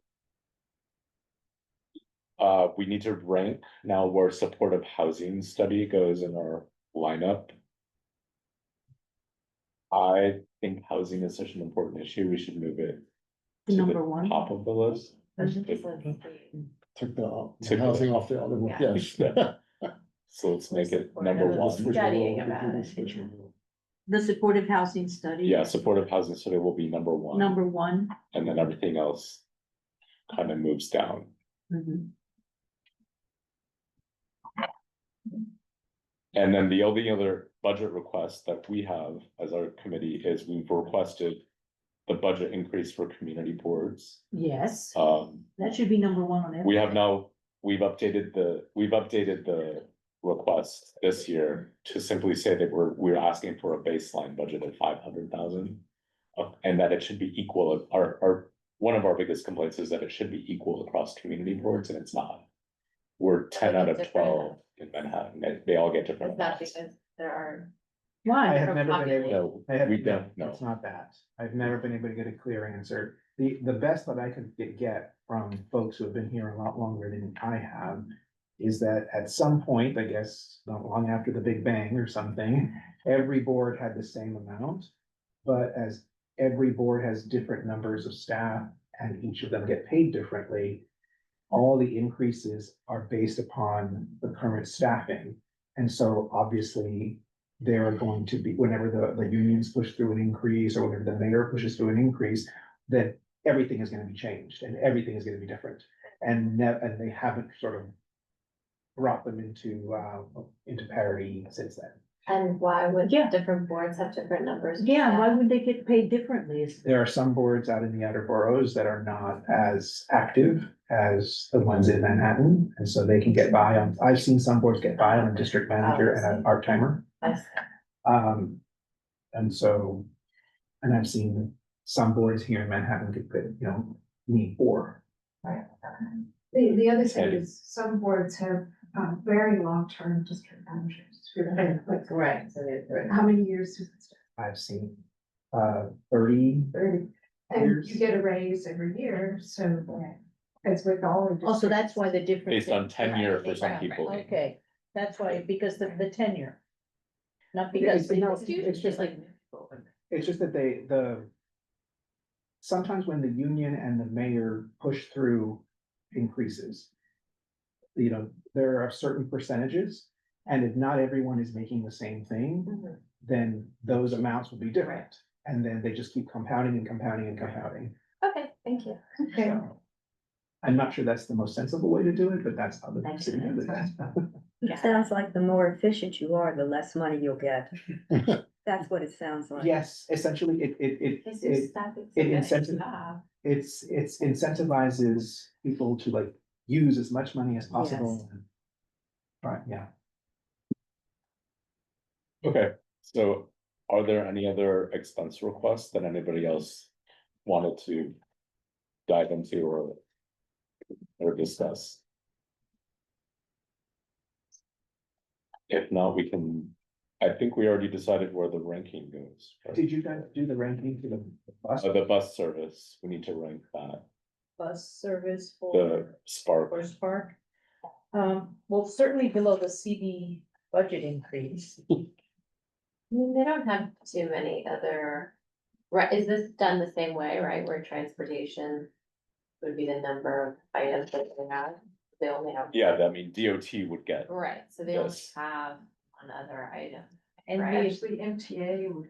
We need to rank now where supportive housing study goes in our lineup. I think housing is such an important issue, we should move it to the Number one. top of the list. Took the Took housing off the other one, Yeah. yes. So let's make it number one. Studying about it. The supportive housing study. Yeah, supportive housing study will be number one, Number one. and then everything else kind of moves down. Mhm. And then the only other budget request that we have as our committee is we've requested the budget increase for community boards. Yes, That should be number one on we every. have now, we've updated the request this year to simply say that we're asking for a baseline budget of 500,000. And that it should be equal, one of our biggest complaints is that it should be equal across community boards, and it's not. We're 10 out of Different. 12 in Manhattan, they all get different Is that amounts. because there are? I Why? have never been able, No, I have, we don't know. it's not that. I've never been able to get a clear answer. The best that I could get from folks who have been here a lot longer than I have is that at some point, I guess, not long after the Big Bang or something, every board had the same amount. But as every board has different numbers of staff and each of them get paid differently, all the increases are based upon the current staffing. And so obviously, there are going to be, whenever the unions push through an increase, or whenever the mayor pushes through an increase, that everything is gonna be changed and everything is gonna be different. And they haven't sort of brought them into parity since then. And why would Yeah. different boards have different numbers? of Yeah, staff? why would they get paid differently? There are some boards out in the outer boroughs that are not as active as the ones in Manhattan, and so they can get by on, I've seen some boards get by on a district manager and a part-timer. I see. And so, and I've seen some boards here in Manhattan that, need 4. The other thing Okay. is, some boards have, very long-term district managers. who have been with- Right, so they're. How many years? does it stay? I've seen, 30. 30. And Years. you get a raise every year, so as with all of. Also, that's why the difference. Based on tenure for some Right, people. Okay, that's why, because the tenure. Not Yeah, because. it's just like, it's just that sometimes when the union and the mayor push through increases, there are certain percentages, and if not everyone is making the same thing, Mhm. then those amounts will be different. And then they just keep compounding and compounding and compounding. Okay, thank you. So, I'm not sure that's the most sensible way to do it, but that's how the Thank city you. does it. It sounds like the more efficient you are, the less money you'll get. That's what it sounds like. Yes, essentially, Is your staff it exhibit incentive- job? it's incentivizes people to like use as much money as possible. Right, yeah. Okay, so are there any other expense requests that anybody else wanted to dive into or discuss? If not, I think we already decided where the ranking goes. right? Did you guys do the ranking for the bus? The bus service, we need to rank that, Bus service the for Spark. Spark. Well, certainly below the CD budget increase. I mean, they don't have too many other, right, is this done the same way, right, where transportation would be the number of items that they have? They only have. Yeah, I mean, DOT would get, Right, so they only Yes. have one other item. And Right. Actually, MTA would.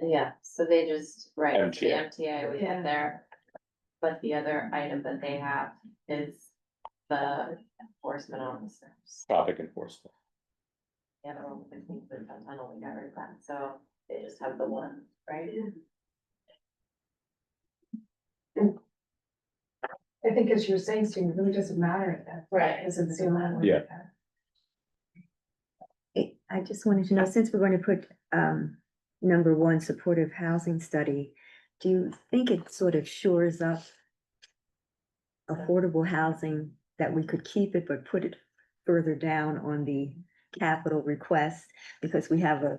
Yeah, so they just, right, the MTA. MTA would Yeah. get there. But the other item that they have is the enforcement officers. Traffic enforcement. The other one, I think, the tunnel, we got rid of that, so they just have the one, right? I think as you were saying, Steve, it really doesn't matter at that. Right. Because it's the only one. Yeah. I just wanted to know, since we're going to put number one, supportive housing study, do you think it sort of shores up affordable housing, that we could keep it but put it further down on the capital request? Because we have a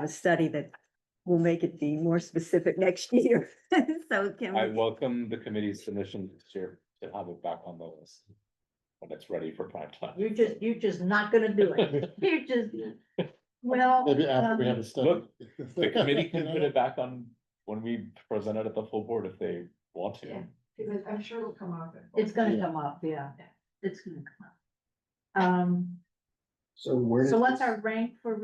study that will make it be more specific next year. So can I we, welcome the committee's submission this year to have it back on the list. When it's ready for prime time. you're just not gonna do it. You're just, well. Maybe after we have a study. Look, The committee can put it back on when we present it at the full board if they want to. Yeah. Because I'm sure it'll come off. It's gonna come up, yeah, it's gonna come up. So where So does what's this- our rank for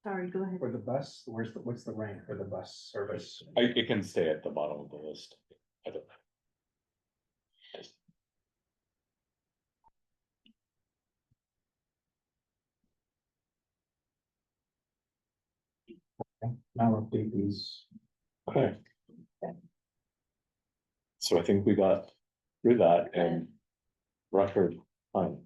sorry, go ahead. For the bus, what's the rank for the bus service? It can stay at the bottom of the list. I don't. I'll update these. Okay. So I think we got through that and record time.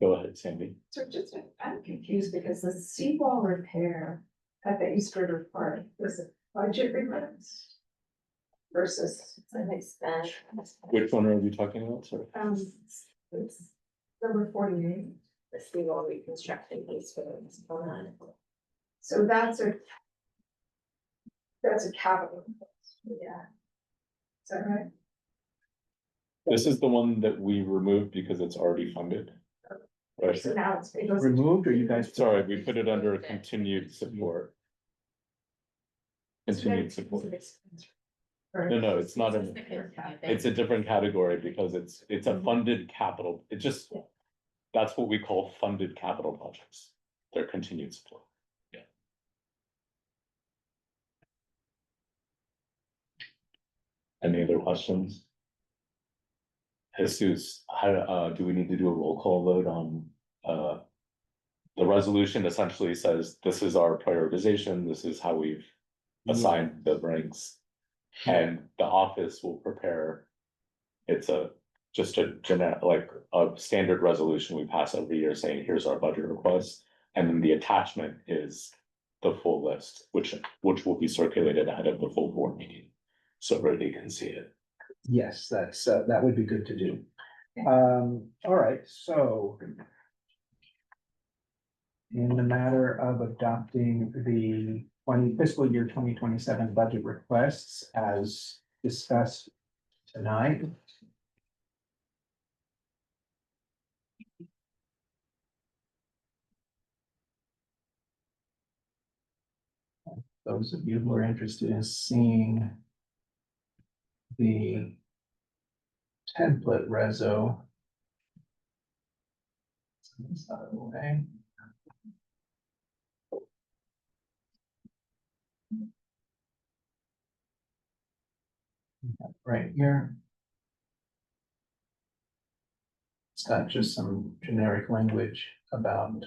Go ahead, Sandy. So just, I'm confused because the seawall repair at the East River Park was a budget request versus, It's an expense. Which one are you talking about, sorry? it's number 48. The seawall reconstruction piece for this one. So that's a capital. request. Yeah. Is that right? This is the one that we removed because it's already funded. Right, So now it goes. Removed, or you guys? sorry, we put it under continued support. Continued support. No, it's not a, it's a different category because it's a funded capital, it just. That's what we call funded capital projects, they're continued support, yeah. Any other questions? Jesus, how, do we need to do a roll call vote on, the resolution essentially says, this is our prioritization, this is how we've assigned the ranks. And the office will prepare. It's just a generic, like a standard resolution we pass every year saying, here's our budget request. And then the attachment is the full list, which will be circulated ahead of the full board meeting. So everybody can see it. Yes, that would be good to do. All right, so. In the matter of adopting the fiscal year 2027 budget requests as discussed tonight. Those of you who are interested in seeing the template reso. It's out of the way. Right here. It's got just some generic language about.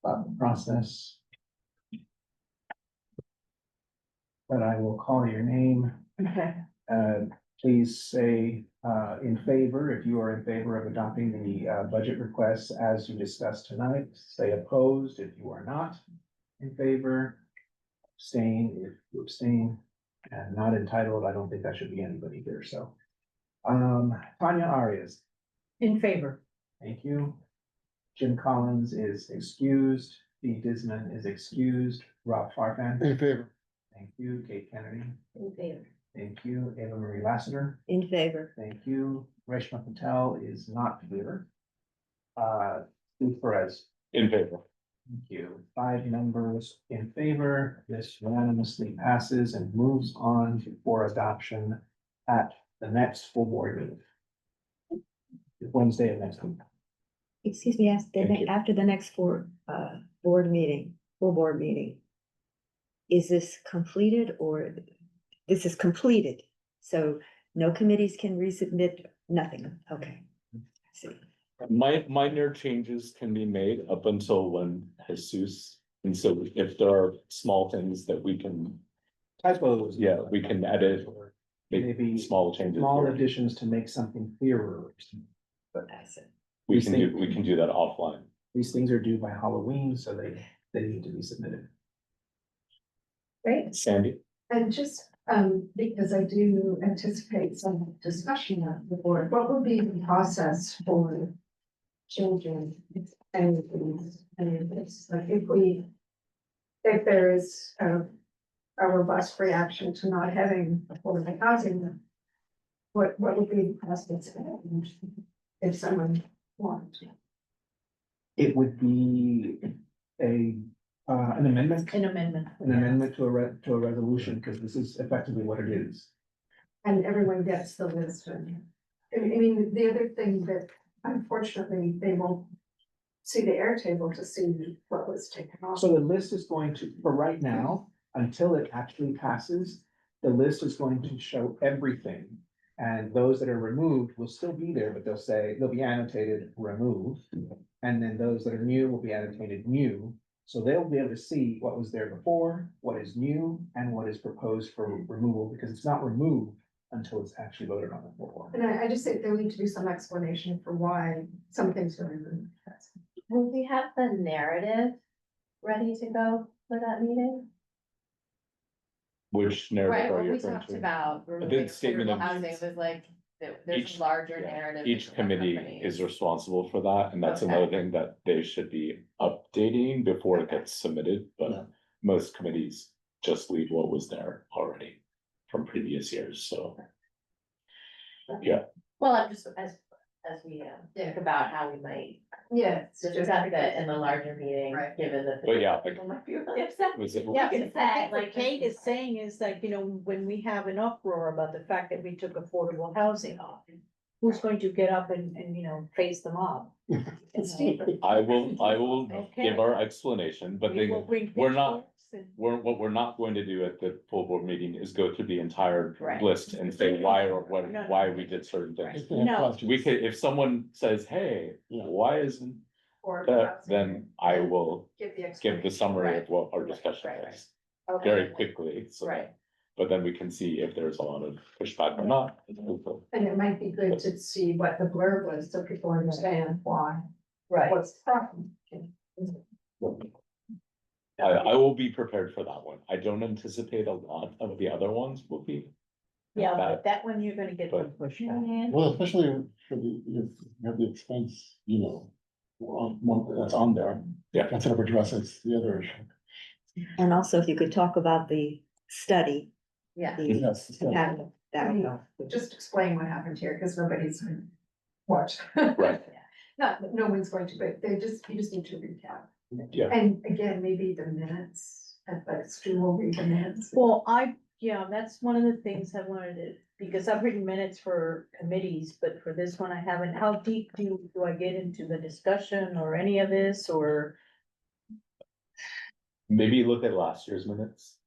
About the process. But I will call your name. Okay. Please say in favor, if you are in favor of adopting the budget requests as you discussed tonight. Say opposed if you are not in favor. Abstain if you abstain, and not entitled. I don't think that should be anybody here, so. Tanya Arias, In favor. thank you. Jim Collins is excused. Dee Disman is excused. Rob Farfan, In favor. thank you. Kate Kennedy, In favor. thank you. Ava Marie Lassiter, in favor, thank you. Reshma Patel is not here. Steve Perez, In favor, Thank you. 5 members in favor. This unanimously passes and moves on for adoption at the next full board meeting. Wednesday of next week. Excuse me, Thank you. after the next board meeting, full board meeting. Is this completed or this is completed? So no committees can resubmit, nothing, okay. I see. Minor changes can be made up until when Jesus, and so if there are small things that we can, Typos. yeah, we can edit, Or make maybe small changes. small here. additions to make something clearer. I see. We these can things- we can do that offline. These things are due by Halloween, so they need to be submitted. Great. Sandy? And just, because I do anticipate some discussion at the board, what would be the process for children and this, like if there is a robust reaction to not having affordable housing, what would be the process if someone wanted to? It would be an amendment. An amendment. An amendment to a resolution, because this is effectively what it is. And everyone gets the list. And I mean, the other thing that unfortunately, they won't see the Airtable to see what was taken off. So the list is going to, for right now, until it actually passes, the list is going to show everything. And those that are removed will still be there, but they'll be annotated remove. And then those that are new will be annotated new. So they'll be able to see what was there before, what is new, and what is proposed for removal, because it's not removed until it's actually voted on the floor. And I just think there need to be some explanation for why some things are removed. Will we have the narrative ready to go for that meeting? Which Right, narrative are what you we referring talked to? about, The removing statement affordable of housing needs. was like, there's Each- a larger yeah, narrative. Each from committee companies. is responsible for that, and that's Okay. another thing that they should be updating before it Okay. gets submitted, Yeah. but most committees just leave what was there already from previous years, so. Yeah, Well, I'm just, as we think about how we might Yeah. discuss it in the larger meeting, Right. given that. But yeah, People might be really upset. was it? Yeah, can I think say, what Kate is saying is like, when we have an uproar about the fact that we took affordable housing off, who's going to get up and face them off? It's Stephen. I will Okay. give our explanation, but We will then bring we're not- pitchforks and- what we're not going to do at the full board meeting is go through the entire Right. list and say why or what, No, no. why we did certain things. If they have No. questions. We could, if someone says, hey, Yeah. why isn't Or that, then I will give the give the summary of what our Right, discussion right, is Okay. very quickly, so. Right. But then we can see if there's a lot of pushback or not. And it might be good to see what the blurb was, so people understand why, Right. what's the problem. I will be prepared for that one. I don't anticipate a lot of the other ones will be. Yeah, bad. but that one you're gonna get the But- pushback. Well, especially for you have the expense, one that's on there. Yeah. That sort of addresses the other issue. And also if you could talk about the study. Yeah. the Yes. impact of that would help. Just explain what happened here, because nobody's watched. Right. Not, no one's going to, but you just need to recap. Yeah. And again, maybe the minutes, but Stu will read the minutes. Well, that's one of the things I wanted to, because I've written minutes for committees, but for this one I haven't. How deep do I get into the discussion or any of this, or? Maybe look at last year's minutes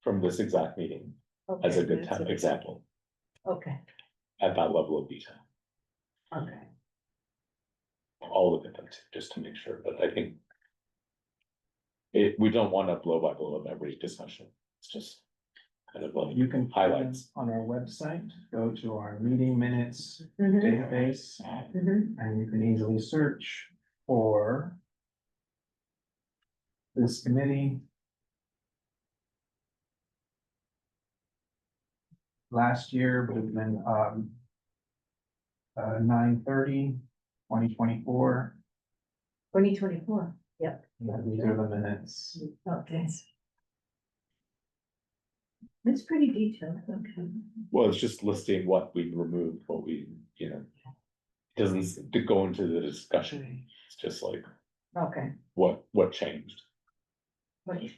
from this exact meeting as a Okay, good that's a- example Okay, at that level of detail. okay. I'll look at them too, just to make sure, but I think. We don't want to blow by blow of every discussion, it's just kind of like You can find them highlights. on our website, go to our meeting minutes Mhm, database, mhm. and you can easily search for this committee. Last year would have been 9/30/2024. 2024, yep, These are the minutes. okay. It's pretty detailed, okay. Well, it's just listing what we removed, what we, doesn't go into the discussion, it's just like, Okay. what changed. What is-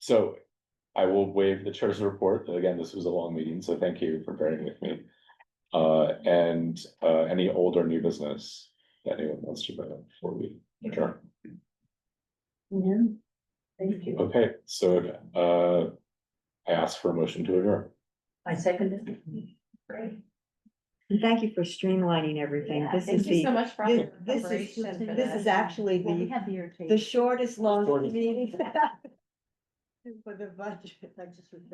So I will waive the chair's report. Again, this was a long meeting, so thank you for bearing with me. And any old or new business that anyone wants to bring up before we adjourn. Yeah. Thank you. Okay, so I ask for a motion to adjourn. I second it. Great. And thank you for streamlining everything. Yeah, This thank is you so the, much for all your this preparation for this this. is actually Well, we the, have the irritation. the shortest, longest Shortest. meeting. For the budget. I just referred